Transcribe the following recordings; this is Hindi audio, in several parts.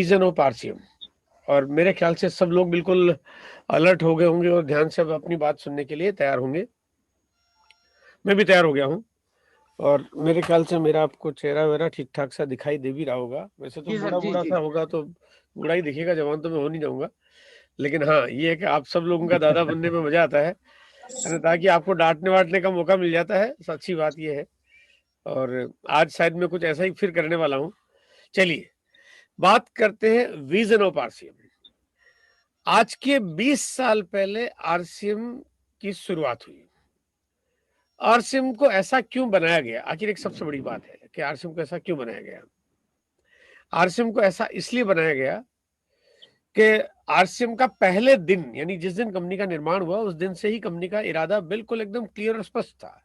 Vision of RCM. और मेरे ख्याल से सब लोग बिल्कुल अलर्ट हो गए होंगे और ध्यान से अब अपनी बात सुनने के लिए तैयार होंगे। मैं भी तैयार हो गया हूँ और मेरे ख्याल से मेरा आपको चेहरा वेरा ठीक ठाक सा दिखाई दे भी रहा होगा। वैसे तो जी सर, बूढ़ा जी बूढ़ा जी। सा होगा तो बूढ़ा ही दिखेगा, जवान तो मैं हो नहीं जाऊंगा। लेकिन हाँ, ये है कि आप सब लोगों का दादा बनने में मजा आता है, ताकि आपको डांटने वाटने का मौका मिल जाता है। अच्छी बात ये है। और आज शायद मैं कुछ ऐसा ही फिर करने वाला हूँ। चलिए बात करते हैं विजन ऑफ आरसीएम। आज के 20 साल पहले आरसीएम की शुरुआत हुई। आरसीएम को ऐसा क्यों बनाया गया, आखिर एक सबसे बड़ी बात है कि आरसीएम को ऐसा क्यों बनाया गया। आरसीएम को ऐसा इसलिए बनाया गया कि आरसीएम का पहले दिन, यानी जिस दिन कंपनी का निर्माण हुआ, उस दिन से ही कंपनी का इरादा बिल्कुल एकदम क्लियर और स्पष्ट था।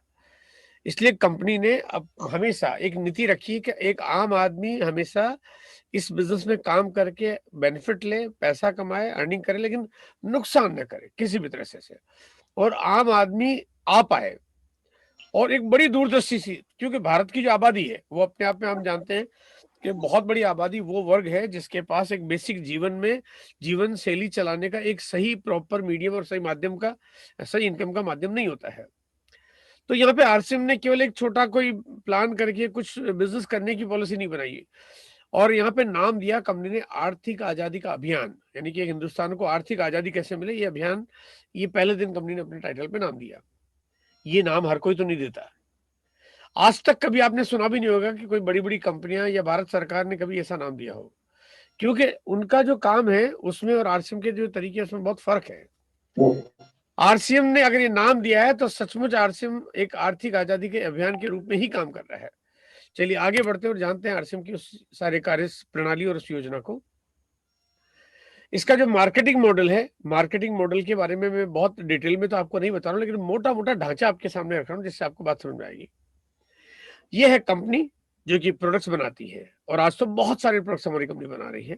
इसलिए कंपनी ने अब हमेशा एक नीति रखी कि एक आम आदमी हमेशा इस बिजनेस में काम करके बेनिफिट ले, पैसा कमाए, अर्निंग करे, लेकिन नुकसान न करे किसी भी तरह से। और आम आदमी आ पाए। और एक बड़ी दूरदृष्टि सी, क्योंकि भारत की जो आबादी है वो अपने आप में हम जानते हैं कि बहुत बड़ी आबादी वो वर्ग है जिसके पास एक बेसिक जीवन में जीवन शैली चलाने का एक सही प्रॉपर मीडियम और सही माध्यम का, सही इनकम का माध्यम नहीं होता है। तो यहाँ पे आरसीएम ने केवल एक छोटा कोई प्लान करके कुछ बिजनेस करने की पॉलिसी नहीं बनाई है। और यहाँ पे नाम दिया कंपनी ने आर्थिक आजादी का अभियान, यानी कि हिंदुस्तान को आर्थिक आजादी कैसे मिले ये अभियान। ये पहले दिन कंपनी ने अपने टाइटल पे नाम दिया। ये नाम हर कोई तो नहीं देता। आज तक कभी आपने सुना भी नहीं होगा कि कोई बड़ी बड़ी कंपनियां या भारत सरकार ने कभी ऐसा नाम दिया हो, क्योंकि उनका जो काम है उसमें और आरसीएम के जो तरीके उसमें बहुत फर्क है। आरसीएम ने अगर ये नाम दिया है तो सचमुच आरसीएम एक आर्थिक आजादी के अभियान के रूप में ही काम कर रहा है। चलिए आगे बढ़ते हैं और जानते हैं आरसीएम की उस सारे कार्य प्रणाली और उस योजना को। इसका जो मार्केटिंग मॉडल है, मार्केटिंग मॉडल के बारे में मैं बहुत डिटेल में तो आपको नहीं बता रहा हूँ, लेकिन मोटा मोटा ढांचा आपके सामने रख रहा हूँ जिससे आपको बात समझ में आएगी। ये है कंपनी जो कि प्रोडक्ट्स बनाती है, और आज तो बहुत सारे प्रोडक्ट्स हमारी कंपनी बना रही है।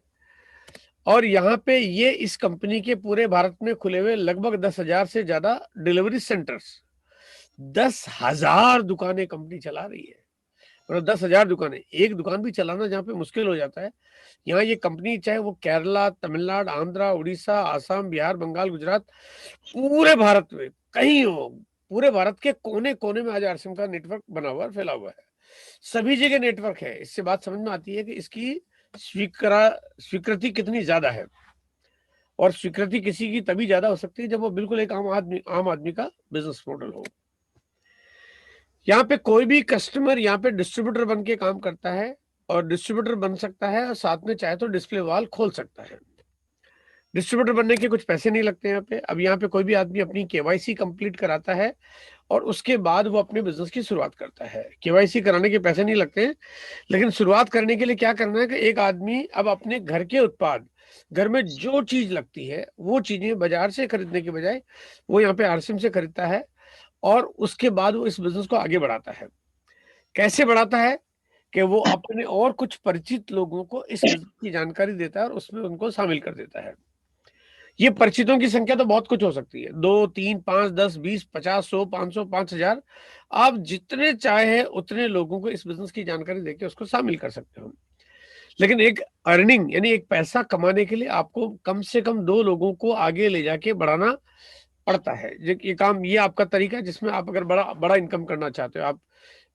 और यहाँ पे ये इस कंपनी के पूरे भारत में खुले हुए लगभग 10,000 से ज्यादा डिलीवरी सेंटर्स, 10,000 दुकानें कंपनी चला रही है। मतलब 10,000 दुकानें, एक दुकान भी चलाना जहाँ पे मुश्किल हो जाता है, यहाँ ये कंपनी चाहे वो केरला, तमिलनाडु, आंध्रा, उड़ीसा, आसाम, बिहार, बंगाल, गुजरात, पूरे भारत में कहीं हो, पूरे भारत के कोने कोने में आज आरसीएम का नेटवर्क बना हुआ है, फैला हुआ है। सभी जगह नेटवर्क है। इससे बात समझ में आती है कि इसकी स्वीकृति कितनी ज्यादा है। और स्वीकृति किसी की तभी ज्यादा हो सकती है जब वो बिल्कुल एक आम आदमी का बिजनेस मॉडल हो। यहाँ पे कोई भी कस्टमर यहाँ पे डिस्ट्रीब्यूटर बन के काम करता है, और डिस्ट्रीब्यूटर बन सकता है और साथ में चाहे तो डिस्प्ले वॉल खोल सकता है। डिस्ट्रीब्यूटर बनने के कुछ पैसे नहीं लगते यहाँ पे। अब यहाँ पे कोई भी आदमी अपनी केवाईसी कंप्लीट कराता है और उसके बाद वो अपने बिजनेस की शुरुआत करता है। केवाईसी कराने के पैसे नहीं लगते हैं, लेकिन शुरुआत करने के लिए क्या करना है कि एक आदमी अब अपने घर के उत्पाद, घर में जो चीज लगती है वो चीजें बाजार से खरीदने के बजाय वो यहाँ पे आरसीएम से खरीदता है, और उसके बाद वो इस बिजनेस को आगे बढ़ाता है। कैसे बढ़ाता है कि वो अपने और कुछ परिचित लोगों को इस बिजनेस की जानकारी देता है और उसमें उनको शामिल कर देता है। ये परिचितों की संख्या तो बहुत कुछ हो सकती है, 2, 3, 5, 10, 20, 50, 100, 500, 5,000। आप जितने चाहे उतने लोगों को इस बिजनेस की जानकारी देके उसको शामिल कर सकते हो। लेकिन एक अर्निंग यानी एक पैसा कमाने के लिए आपको कम से कम 2 लोगों को आगे ले जाके बढ़ाना पड़ता है। ये काम, ये आपका तरीका है जिसमें आप अगर बड़ा बड़ा इनकम करना चाहते हो, आप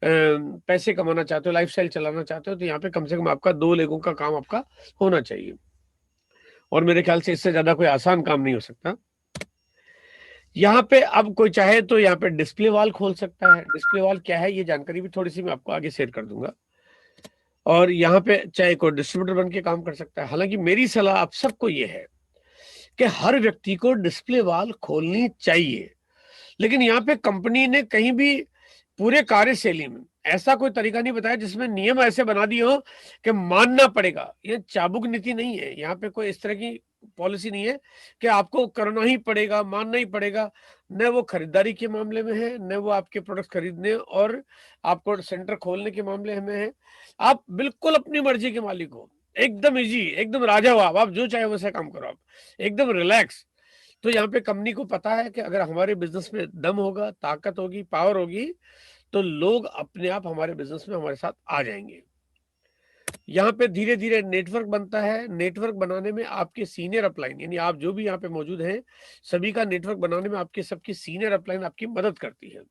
पैसे कमाना चाहते हो, लाइफस्टाइल चलाना चाहते हो, तो यहाँ पे कम से कम आपका 2 लोगों का काम आपका होना चाहिए। और मेरे ख्याल से इससे ज्यादा कोई आसान काम नहीं हो सकता। यहाँ पे अब कोई चाहे तो यहाँ पे डिस्प्ले वॉल खोल सकता है। डिस्प्ले वॉल क्या है ये जानकारी भी थोड़ी सी मैं आपको आगे शेयर कर दूंगा। और यहाँ पे चाहे कोई डिस्ट्रीब्यूटर बन के काम कर सकता है। हालांकि मेरी सलाह आप सबको ये है कि हर व्यक्ति को डिस्प्ले वॉल खोलनी चाहिए, लेकिन यहाँ पे कंपनी ने कहीं भी पूरे कार्यशैली में ऐसा कोई तरीका नहीं बताया जिसमें नियम ऐसे बना दिए हो कि मानना पड़ेगा। ये चाबुक नीति नहीं है, यहाँ पे कोई इस तरह की पॉलिसी नहीं है कि आपको करना ही पड़ेगा, मानना ही पड़ेगा। न वो खरीदारी के मामले में है, न वो आपके प्रोडक्ट खरीदने और आपको सेंटर खोलने के मामले में है। आप बिल्कुल अपनी मर्जी के मालिक हो, एकदम इजी, एकदम राजा हो आप जो चाहे वैसा काम करो, आप एकदम रिलैक्स। तो यहाँ पे कंपनी को पता है कि अगर हमारे बिजनेस में दम होगा, ताकत होगी, पावर होगी, तो लोग अपने आप हमारे बिजनेस में हमारे साथ आ जाएंगे। यहाँ पे धीरे धीरे नेटवर्क बनता है। नेटवर्क बनाने में आपके सीनियर अपलाइन, यानी आप जो भी यहाँ पे मौजूद हैं, सभी का नेटवर्क बनाने में आपके सबकी सीनियर अपलाइन आपकी मदद करती है।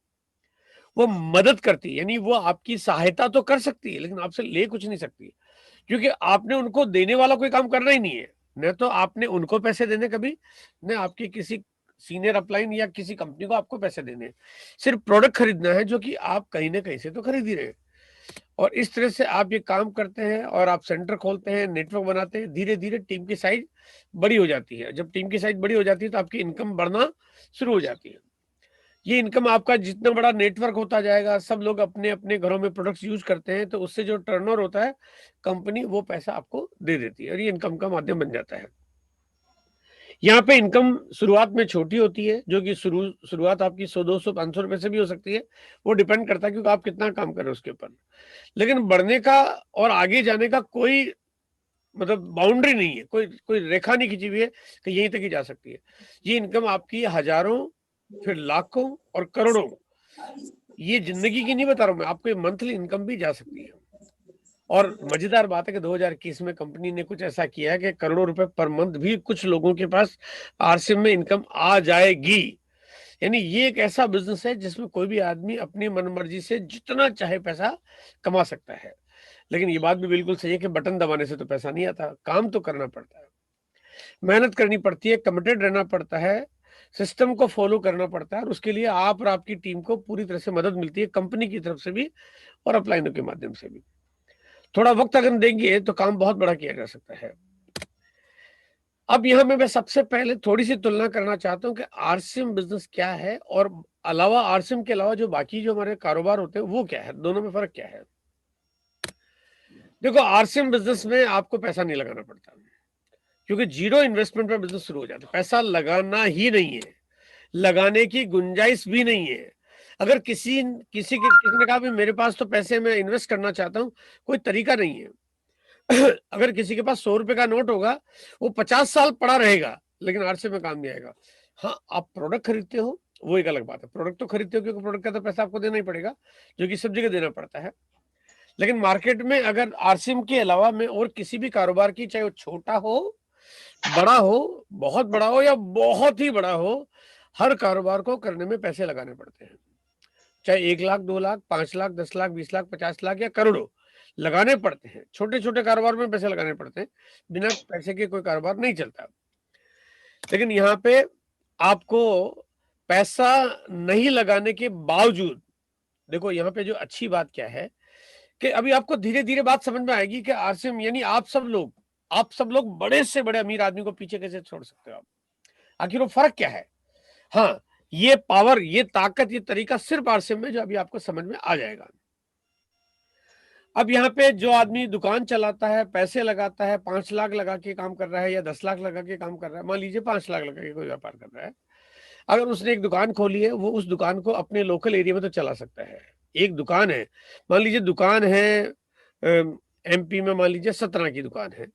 वो मदद करती है, यानी वो आपकी सहायता तो कर सकती है लेकिन आपसे ले कुछ नहीं सकती, क्योंकि आपने उनको देने वाला कोई काम करना ही नहीं है। न तो आपने उनको पैसे देने कभी, न आपके किसी सीनियर अपलाइन या किसी कंपनी को आपको पैसे देने हैं। सिर्फ प्रोडक्ट खरीदना है, जो कि आप कहीं ना कहीं से तो खरीद ही रहे हैं। और इस तरह से आप ये काम करते हैं और आप सेंटर खोलते हैं, नेटवर्क बनाते हैं, धीरे धीरे टीम की साइज बड़ी हो जाती है। जब टीम की साइज बड़ी हो जाती है तो आपकी इनकम बढ़ना शुरू हो जाती है। ये इनकम आपका जितना बड़ा नेटवर्क होता जाएगा, सब लोग अपने अपने घरों में प्रोडक्ट्स यूज करते हैं, तो उससे जो टर्नओवर होता है, कंपनी वो पैसा आपको दे देती है और ये इनकम का माध्यम बन जाता है। यहाँ पे इनकम शुरुआत में छोटी होती है, जो कि शुरुआत आपकी 100, 200, 500 रुपए से भी हो सकती है। वो डिपेंड करता है क्योंकि आप कितना काम कर रहे हो उसके ऊपर। लेकिन बढ़ने का और आगे जाने का कोई मतलब बाउंड्री नहीं है, कोई कोई रेखा नहीं खींची हुई है कि यहीं तक ही जा सकती है। ये इनकम आपकी हजारों, फिर लाखों और करोड़ों, ये जिंदगी की नहीं बता रहा हूं मैं आपको, ये मंथली इनकम भी जा सकती है। और मजेदार बात है कि 2021 में कंपनी ने कुछ ऐसा किया है कि करोड़ों रुपए पर मंथ भी कुछ लोगों के पास आरसीएम में इनकम आ जाएगी। यानी ये एक ऐसा बिजनेस है जिसमें कोई भी आदमी अपनी मनमर्जी से जितना चाहे पैसा कमा सकता है। लेकिन ये बात भी बिल्कुल सही है कि बटन दबाने से तो पैसा नहीं आता, काम तो करना पड़ता है, मेहनत करनी पड़ती है, कमिटेड रहना पड़ता है, सिस्टम को फॉलो करना पड़ता है, और उसके लिए आप और आपकी टीम को पूरी तरह से मदद मिलती है, कंपनी की तरफ से भी और अपलाइनों के माध्यम से भी। थोड़ा वक्त अगर देंगे तो काम बहुत बड़ा किया जा सकता है। अब यहाँ मैं सबसे पहले थोड़ी सी तुलना करना चाहता हूँ कि आरसीएम बिजनेस क्या है और अलावा आरसीएम के अलावा जो बाकी जो हमारे कारोबार होते हैं वो क्या है, दोनों में फर्क क्या है। देखो, आरसीएम बिजनेस में आपको पैसा नहीं लगाना पड़ता, क्योंकि जीरो इन्वेस्टमेंट में बिजनेस शुरू हो जाता है। पैसा लगाना ही नहीं है, लगाने की गुंजाइश भी नहीं है। अगर किसी किसी ने कहा भी मेरे पास तो पैसे मैं इन्वेस्ट करना चाहता हूं, कोई तरीका नहीं है। अगर किसी के पास 100 रुपए का नोट होगा, वो 50 साल पड़ा रहेगा, लेकिन आरसे में काम नहीं आएगा। हाँ, आप प्रोडक्ट खरीदते हो वो एक अलग बात है, प्रोडक्ट तो खरीदते हो क्योंकि प्रोडक्ट का तो पैसा आपको देना ही पड़ेगा, जो कि सब जगह देना पड़ता है। लेकिन मार्केट में अगर आरसीएम के अलावा में और किसी भी कारोबार की, चाहे वो छोटा हो, बड़ा हो, बहुत बड़ा हो या बहुत ही बड़ा हो, हर कारोबार को करने में पैसे लगाने पड़ते हैं। चाहे 1 लाख, 2 लाख, 5 लाख, 10 लाख, 20 लाख, 50 लाख या करोड़ों लगाने पड़ते हैं। छोटे छोटे कारोबार में पैसे लगाने पड़ते हैं, बिना पैसे के कोई कारोबार नहीं चलता। लेकिन यहाँ पे आपको पैसा नहीं लगाने के बावजूद, देखो यहाँ पे जो अच्छी बात क्या है कि अभी आपको धीरे धीरे बात समझ में आएगी कि आरसीएम यानी आप सब लोग बड़े से बड़े अमीर आदमी को पीछे कैसे छोड़ सकते हो आप, आखिर वो फर्क क्या है। हाँ, ये पावर, ये ताकत, ये तरीका सिर्फ आरसीएम में, जो अभी आपको समझ में आ जाएगा। अब यहाँ पे जो आदमी दुकान चलाता है, पैसे लगाता है, 5 लाख लगा के काम कर रहा है या 10 लाख लगा के काम कर रहा है, मान लीजिए 5 लाख लगा के कोई व्यापार कर रहा है, अगर उसने एक दुकान खोली है, वो उस दुकान को अपने लोकल एरिया में तो चला सकता है। एक दुकान है, मान लीजिए दुकान है एमपी में, मान लीजिए सतना की दुकान है,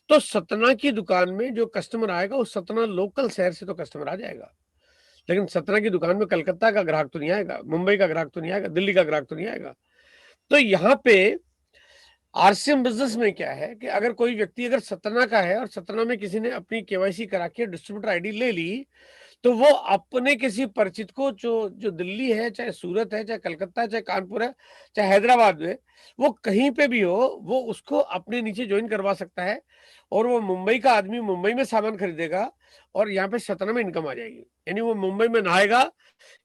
तो सतना की दुकान में जो कस्टमर आएगा, उस सतना लोकल शहर से तो कस्टमर आ जाएगा, लेकिन सतना की दुकान में कलकत्ता का ग्राहक तो नहीं आएगा, मुंबई का ग्राहक तो नहीं आएगा, दिल्ली का ग्राहक तो नहीं आएगा। तो यहाँ पे आरसीएम बिजनेस में क्या है कि अगर कोई व्यक्ति अगर सतना का है और सतना में किसी ने अपनी केवाईसी करा के डिस्ट्रीब्यूटर आईडी ले ली, तो वो अपने किसी परिचित को, जो जो दिल्ली है, चाहे सूरत है, चाहे कलकत्ता है, चाहे कानपुर है, चाहे हैदराबाद में, वो कहीं पे भी हो, वो उसको अपने नीचे ज्वाइन करवा सकता है। और वो मुंबई का आदमी मुंबई में सामान खरीदेगा और यहाँ पे सतना में इनकम आ जाएगी। यानी वो मुंबई में नहाएगा,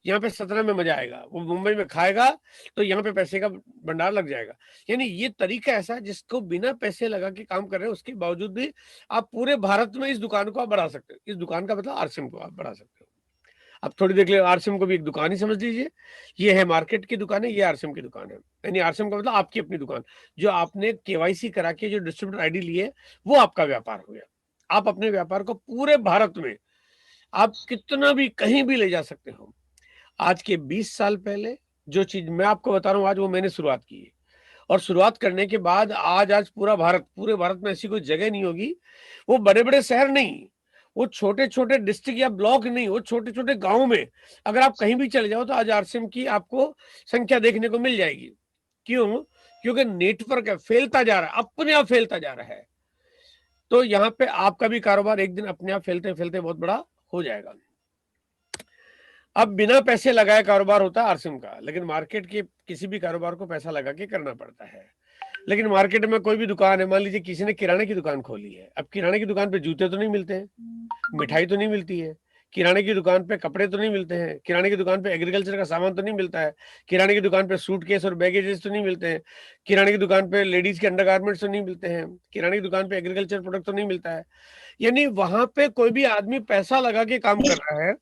यहाँ पे सतना में मजा आएगा, वो मुंबई में खाएगा तो यहाँ पे पैसे का भंडार लग जाएगा। यानी ये तरीका ऐसा है जिसको बिना पैसे लगा के काम कर रहे हैं, उसके बावजूद भी आप पूरे भारत में इस दुकान को आप बढ़ा सकते हो। इस दुकान का मतलब आरसीएम को आप बढ़ा सकते हो। अब थोड़ी देख ले, आरसीएम को भी एक दुकान ही समझ लीजिए। ये है मार्केट की दुकान है, ये आरसीएम की दुकान है। यानी आरसीएम का मतलब आपकी अपनी दुकान, जो आपने केवाईसी करा के जो डिस्ट्रीब्यूटर आईडी ली है, वो आपका व्यापार हो गया। आप अपने व्यापार को पूरे भारत में आप कितना भी कहीं भी ले जा सकते हो। आज के 20 साल पहले जो चीज मैं आपको बता रहा हूं, आज वो मैंने शुरुआत की है, और शुरुआत करने के बाद आज पूरे भारत में ऐसी कोई जगह नहीं होगी, वो बड़े बड़े शहर नहीं, वो छोटे छोटे डिस्ट्रिक्ट या ब्लॉक नहीं, वो छोटे छोटे गांव में अगर आप कहीं भी चले जाओ तो आज आरसीएम की आपको संख्या देखने को मिल जाएगी। क्यों? क्योंकि नेटवर्क है, फैलता जा रहा है, अपने आप फैलता जा रहा है। तो यहाँ पे आपका भी कारोबार एक दिन अपने आप फैलते फैलते बहुत बड़ा हो जाएगा। अब बिना पैसे लगाए कारोबार होता है आरसीएम का, लेकिन मार्केट के किसी भी कारोबार को पैसा लगा के करना पड़ता है। लेकिन मार्केट में कोई भी दुकान है, मान लीजिए किसी ने किराने की दुकान खोली है, अब किराने की दुकान पे जूते तो नहीं मिलते हैं, मिठाई तो नहीं मिलती है, किराने की दुकान पे कपड़े तो नहीं मिलते हैं, किराने की दुकान पे एग्रीकल्चर का सामान तो नहीं मिलता है, किराने की दुकान पे सूटकेस और बैगेजेस तो नहीं मिलते हैं, किराने की दुकान पे लेडीज के अंडरगारमेंट्स तो नहीं मिलते हैं, किराने की दुकान पे एग्रीकल्चर प्रोडक्ट तो नहीं मिलता है। यानी वहां पे कोई भी आदमी पैसा लगा के काम कर रहा है,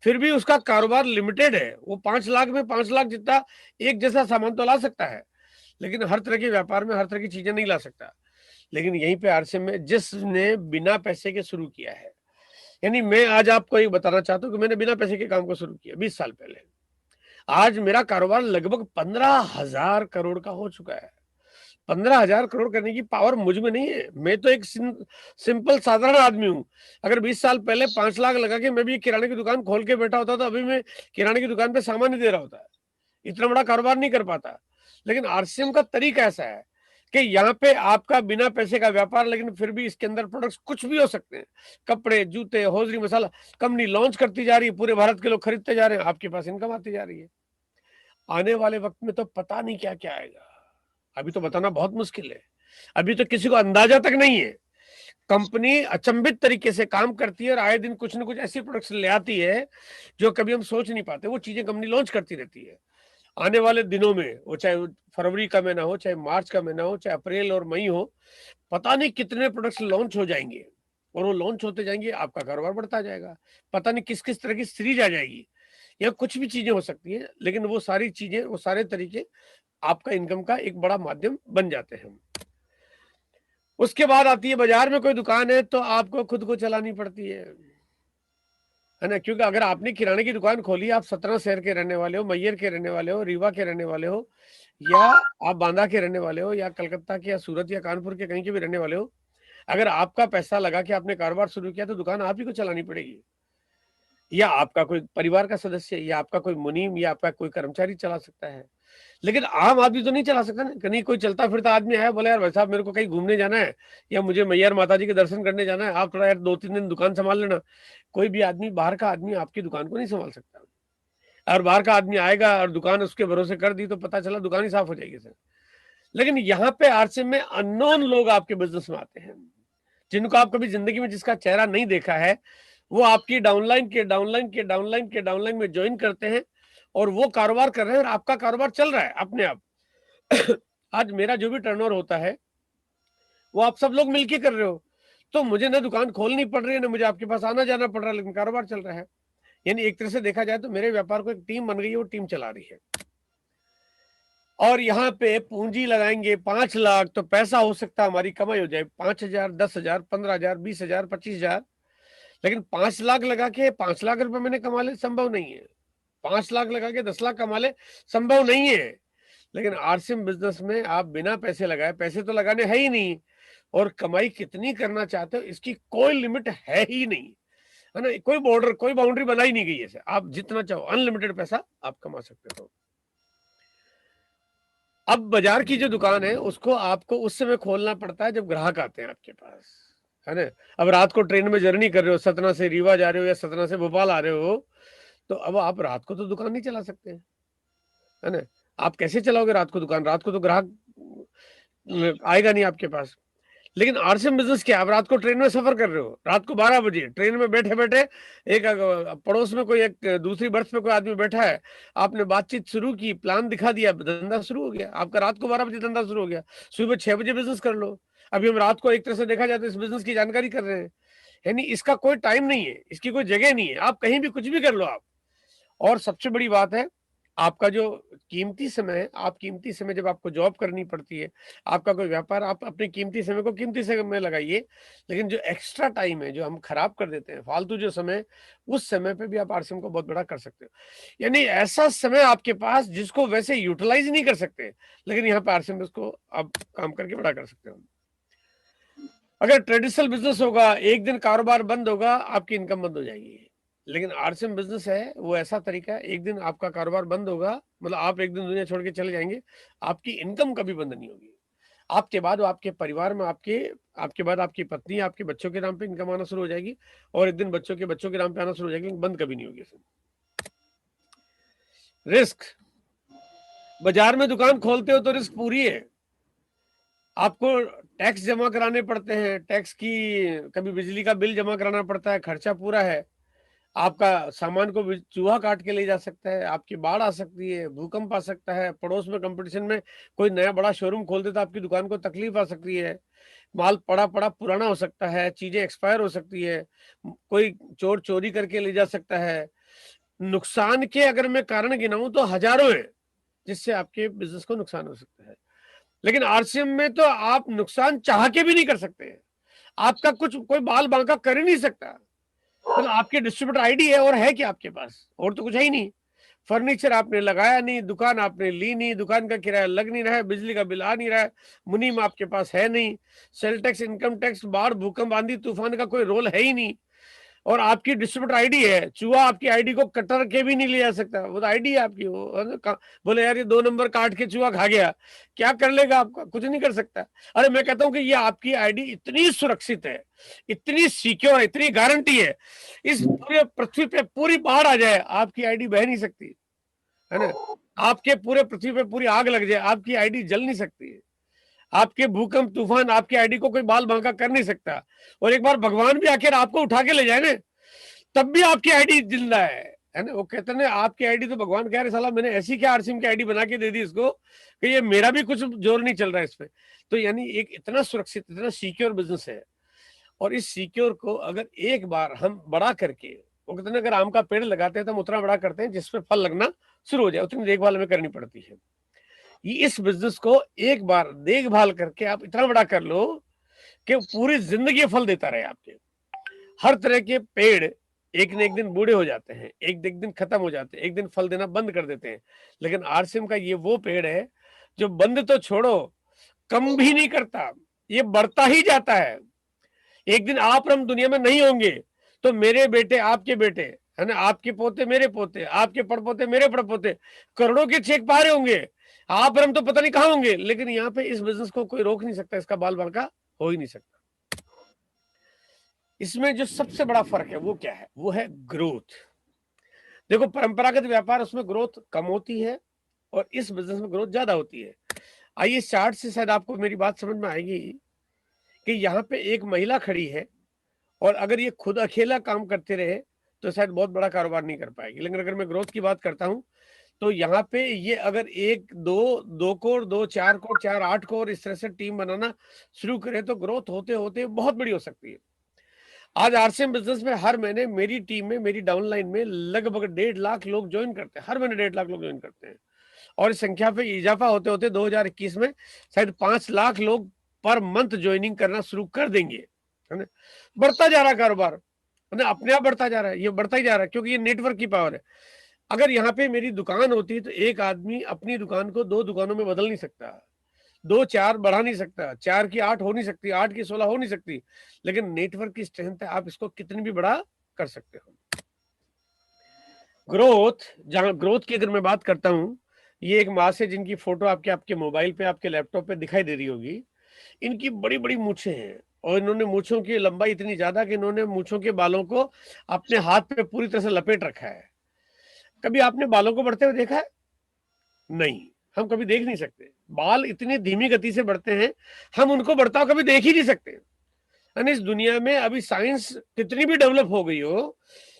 फिर भी उसका कारोबार लिमिटेड है। वो 5 लाख में 5 लाख जितना एक जैसा सामान तो ला सकता है, लेकिन हर तरह के व्यापार में हर तरह की चीजें नहीं ला सकता। लेकिन यहीं पे आरसीएम में जिसने बिना पैसे के शुरू किया है, यानी मैं आज आपको एक बताना चाहता हूं कि मैंने बिना पैसे के काम को शुरू किया 20 साल पहले। आज मेरा कारोबार लगभग 15,000 करोड़ का हो चुका है। 15,000 करोड़ करने की पावर मुझ में नहीं है। मैं तो एक सिंपल साधारण आदमी हूं। अगर 20 साल पहले 5 लाख लगा के मैं भी किराने की दुकान खोल के बैठा होता तो अभी मैं किराने की दुकान पे सामान नहीं दे रहा होता, इतना बड़ा कारोबार नहीं कर पाता। लेकिन आरसीएम का तरीका ऐसा है कि यहाँ पे आपका बिना पैसे का व्यापार, लेकिन फिर भी इसके अंदर प्रोडक्ट्स कुछ भी हो सकते हैं, कपड़े, जूते, हौजरी, मसाला। कंपनी लॉन्च करती जा रही है, पूरे भारत के लोग खरीदते जा रहे हैं, आपके पास इनकम आती जा रही है। आने वाले वक्त में तो पता नहीं क्या क्या आएगा, अभी तो बताना बहुत मुश्किल है। अभी तो किसी को अंदाजा तक नहीं है। कंपनी अचंभित तरीके से काम करती है और आए दिन कुछ न कुछ ऐसी प्रोडक्ट्स ले आती है जो कभी हम सोच नहीं पाते। वो चीजें कंपनी लॉन्च करती रहती है। आने वाले दिनों में, वो चाहे फरवरी का महीना हो, चाहे मार्च का महीना हो, चाहे अप्रैल और मई हो, पता नहीं कितने प्रोडक्ट्स लॉन्च हो जाएंगे और वो लॉन्च होते जाएंगे, आपका कारोबार बढ़ता जाएगा। पता नहीं किस किस तरह की सीरीज आ जाएगी, या कुछ भी चीजें हो सकती है, लेकिन वो सारी चीजें, वो सारे तरीके आपका इनकम का एक बड़ा माध्यम बन जाते हैं। उसके बाद आती है, बाजार में कोई दुकान है तो आपको खुद को चलानी पड़ती है ना। क्योंकि अगर आपने किराने की दुकान खोली, आप सतना शहर के रहने वाले हो, मैयर के रहने वाले हो, रीवा के रहने वाले हो, या आप बांदा के रहने वाले हो, या कलकत्ता के, या सूरत, या कानपुर के कहीं के भी रहने वाले हो, अगर आपका पैसा लगा के आपने कारोबार शुरू किया तो दुकान आप ही को चलानी पड़ेगी, या आपका कोई परिवार का सदस्य, या आपका कोई मुनीम, या आपका कोई कर्मचारी चला सकता है। लेकिन आम आदमी तो नहीं चला सकता ना। कहीं कोई चलता फिरता आदमी है, बोले यार भाई साहब मेरे को कहीं घूमने जाना है, या मुझे मैयर माता जी के दर्शन करने जाना है, आप थोड़ा यार 2-3 दिन दुकान संभाल लेना। कोई भी आदमी, बाहर का आदमी आपकी दुकान को नहीं संभाल सकता। और बाहर का आदमी आएगा और दुकान उसके भरोसे कर दी तो पता चला दुकान ही साफ हो जाएगी सर। लेकिन यहाँ पे आरसीएम में अननोन लोग आपके बिजनेस में आते हैं, जिनको आप कभी जिंदगी में, जिसका चेहरा नहीं देखा है, वो आपकी डाउनलाइन के डाउनलाइन के डाउनलाइन के डाउनलाइन में ज्वाइन करते हैं और वो कारोबार कर रहे हैं और आपका कारोबार चल रहा है अपने आप। आज मेरा जो भी टर्नओवर होता है वो आप सब लोग मिलके कर रहे हो, तो मुझे ना दुकान खोलनी पड़ रही है, ना मुझे आपके पास आना जाना पड़ रहा है, लेकिन कारोबार चल रहा है। यानी एक तरह से देखा जाए तो मेरे व्यापार को एक टीम बन गई है, वो टीम चला रही है। और यहाँ पे पूंजी लगाएंगे 5 लाख तो पैसा हो सकता है हमारी कमाई हो जाए 5,000, 10,000, 15,000, 20,000, 25,000। लेकिन 5 लाख लगा के 5 लाख रुपए मैंने कमा ले, संभव नहीं है। 5 लाख लगा के 10 लाख कमा ले, संभव नहीं है। लेकिन आरसीएम बिजनेस में आप बिना पैसे लगाए, पैसे तो लगाने है ही नहीं, और कमाई कितनी करना चाहते हो इसकी कोई लिमिट है ही नहीं, है ना। कोई बॉर्डर, कोई बाउंड्री बनाई नहीं गई है। आप जितना चाहो अनलिमिटेड पैसा आप कमा सकते हो। अब बाजार की जो दुकान है उसको आपको उस समय खोलना पड़ता है जब ग्राहक आते हैं आपके पास, है ना। अब रात को ट्रेन में जर्नी कर रहे हो, सतना से रीवा जा रहे हो या सतना से भोपाल आ रहे हो, तो अब आप रात को तो दुकान नहीं चला सकते, है ना। आप कैसे चलाओगे रात को दुकान? रात को तो ग्राहक आएगा नहीं आपके पास। लेकिन आरसीएम बिजनेस क्या, आप रात को ट्रेन में सफर कर रहे हो, रात को 12 बजे ट्रेन में बैठे बैठे एक पड़ोस में कोई, एक दूसरी बर्थ में कोई आदमी बैठा है, आपने बातचीत शुरू की, प्लान दिखा दिया, धंधा शुरू हो गया आपका। रात को 12 बजे धंधा शुरू हो गया, सुबह 6 बजे बिजनेस कर लो। अभी हम रात को एक तरह से देखा जाए तो इस बिजनेस की जानकारी कर रहे हैं। यानी इसका कोई टाइम नहीं है, इसकी कोई जगह नहीं है, आप कहीं भी कुछ भी कर लो आप। और सबसे बड़ी बात है, आपका जो कीमती समय है, आप कीमती समय जब आपको जॉब करनी पड़ती है, आपका कोई व्यापार, आप अपने कीमती समय को कीमती समय में लगाइए। लेकिन जो एक्स्ट्रा टाइम है जो हम खराब कर देते हैं, फालतू जो समय, उस समय पे भी आप आरसीएम को बहुत बड़ा कर सकते हो। यानी ऐसा समय आपके पास जिसको वैसे यूटिलाइज नहीं कर सकते, लेकिन यहाँ पे आरसीएम उसको आप काम करके बड़ा कर सकते हो। अगर ट्रेडिशनल बिजनेस होगा, एक दिन कारोबार बंद होगा, आपकी इनकम बंद हो जाएगी। लेकिन आरसीएम बिजनेस है वो ऐसा तरीका है, एक दिन आपका कारोबार बंद होगा, मतलब आप एक दिन दुनिया छोड़ के चले जाएंगे, आपकी इनकम कभी बंद नहीं होगी। आपके बाद वो आपके परिवार में आपके आपके बाद आपकी पत्नी, आपके बच्चों के नाम पे इनकम आना शुरू हो जाएगी, और एक दिन बच्चों के नाम पे आना शुरू हो जाएगी, लेकिन बंद कभी नहीं होगी। रिस्क, बाजार में दुकान खोलते हो तो रिस्क पूरी है। आपको टैक्स जमा कराने पड़ते हैं, टैक्स की, कभी बिजली का बिल जमा कराना पड़ता है, खर्चा पूरा है। आपका सामान को चूहा काट के ले जा सकता है, आपकी बाढ़ आ सकती है, भूकंप आ सकता है, पड़ोस में कंपटीशन में कोई नया बड़ा शोरूम खोल दे तो आपकी दुकान को तकलीफ आ सकती है, माल पड़ा पड़ा पुराना हो सकता है, चीजें एक्सपायर हो सकती है, कोई चोर चोरी करके ले जा सकता है। नुकसान के अगर मैं कारण गिनाऊं तो हजारों हैं जिससे आपके बिजनेस को नुकसान हो सकता है। लेकिन आरसीएम में तो आप नुकसान चाह के भी नहीं कर सकते, आपका कुछ कोई बाल बांका कर ही नहीं सकता। मतलब आपकी डिस्ट्रीब्यूटर आईडी है, और है क्या आपके पास? और तो कुछ है ही नहीं। फर्नीचर आपने लगाया नहीं, दुकान आपने ली नहीं, दुकान का किराया लग नहीं रहा है, बिजली का बिल आ नहीं रहा है, मुनीम आपके पास है नहीं, सेल टैक्स, इनकम टैक्स, बाढ़, भूकंप, आंधी तूफान का कोई रोल है ही नहीं, और आपकी डिस्ट्रीब्यूटर आईडी है। चूहा आपकी आईडी को कटर के भी नहीं ले जा सकता, वो तो आईडी है आपकी। वो बोले यार ये 2 नंबर काट के चूहा खा गया, क्या कर लेगा आपका? कुछ नहीं कर सकता। अरे मैं कहता हूं कि ये आपकी आईडी इतनी सुरक्षित है, इतनी सिक्योर है, इतनी गारंटी है, इस पूरे पृथ्वी पे पूरी बाढ़ आ जाए आपकी आईडी बह नहीं सकती है ना। आपके पूरे पृथ्वी पे पूरी आग लग जाए आपकी आईडी जल नहीं सकती है। आपके भूकंप तूफान आपकी आईडी को कोई बाल बांका कर नहीं सकता। और एक बार भगवान भी आखिर आपको उठा के ले जाए ना, तब भी आपकी आईडी जिंदा है ना। वो कहते हैं आपकी आईडी तो भगवान कह रहे साला मैंने ऐसी क्या आरसीएम की आईडी बना के दे दी इसको कि ये मेरा भी कुछ जोर नहीं चल रहा है इसमें। तो यानी एक इतना सुरक्षित, इतना सिक्योर बिजनेस है, और इस सिक्योर को अगर एक बार हम बड़ा करके, वो कहते हैं अगर आम का पेड़ लगाते हैं तो हम उतना बड़ा करते हैं जिसपे फल लगना शुरू हो जाए, उतनी देखभाल हमें करनी पड़ती है। ये इस बिजनेस को एक बार देखभाल करके आप इतना बड़ा कर लो कि पूरी जिंदगी फल देता रहे आपके। हर तरह के पेड़ एक न एक दिन बूढ़े हो जाते हैं, एक दिन खत्म हो जाते हैं, एक दिन फल देना बंद कर देते हैं, लेकिन आरसीएम का ये वो पेड़ है जो बंद तो छोड़ो, कम भी नहीं करता, ये बढ़ता ही जाता है। एक दिन आप और हम दुनिया में नहीं होंगे तो मेरे बेटे आपके बेटे, है ना, आपके पोते मेरे पोते, आपके पड़पोते मेरे पड़पोते करोड़ों के चेक पा रहे होंगे। आप और हम तो पता नहीं कहां होंगे, लेकिन यहाँ पे इस बिजनेस को कोई रोक नहीं सकता, इसका बाल बांका हो ही नहीं सकता। इसमें जो सबसे बड़ा फर्क है वो क्या है? वो है ग्रोथ। देखो परंपरागत व्यापार, उसमें ग्रोथ कम होती है और इस बिजनेस में ग्रोथ ज्यादा होती है। आइए इस चार्ट से शायद आपको मेरी बात समझ में आएगी कि यहाँ पे एक महिला खड़ी है, और अगर ये खुद अकेला काम करते रहे तो शायद बहुत बड़ा कारोबार नहीं कर पाएगी। लेकिन अगर मैं ग्रोथ की बात करता हूं तो यहाँ पे ये अगर 1 2 2 करोड़ 2 4 करोड़ 4 8 करोड़ इस तरह से टीम बनाना शुरू करे तो ग्रोथ होते होते बहुत बड़ी हो सकती है। आज आरसीएम बिजनेस में हर महीने मेरी टीम में, मेरी डाउनलाइन में लगभग 1.5 लाख लोग ज्वाइन करते हैं, हर महीने 1.5 लाख लोग ज्वाइन करते हैं, और इस संख्या पे इजाफा होते होते 2021 में शायद 5 लाख लोग पर मंथ ज्वाइनिंग करना शुरू कर देंगे, है ना। बढ़ता जा रहा कारोबार, है ना, अपने आप बढ़ता जा रहा है, ये बढ़ता ही जा रहा है क्योंकि ये नेटवर्क की पावर है। अगर यहाँ पे मेरी दुकान होती तो एक आदमी अपनी दुकान को 2 दुकानों में बदल नहीं सकता, 2 4 बढ़ा नहीं सकता, 4 की 8 हो नहीं सकती, 8 की 16 हो नहीं सकती, लेकिन नेटवर्क की स्ट्रेंथ है, आप इसको कितनी भी बड़ा कर सकते हो। ग्रोथ, जहां ग्रोथ की अगर मैं बात करता हूं, ये एक माँ से जिनकी फोटो आपके आपके मोबाइल पे, आपके लैपटॉप पे दिखाई दे रही होगी। इनकी बड़ी बड़ी मूछें हैं, और इन्होंने मूछों की लंबाई इतनी ज्यादा कि इन्होंने मूछों के बालों को अपने हाथ पे पूरी तरह से लपेट रखा है। कभी आपने बालों को बढ़ते हुए देखा है? नहीं, हम कभी देख नहीं सकते। बाल इतनी धीमी गति से बढ़ते हैं, हम उनको बढ़ता हुआ कभी देख ही नहीं सकते। यानी इस दुनिया में अभी साइंस कितनी भी डेवलप हो गई हो,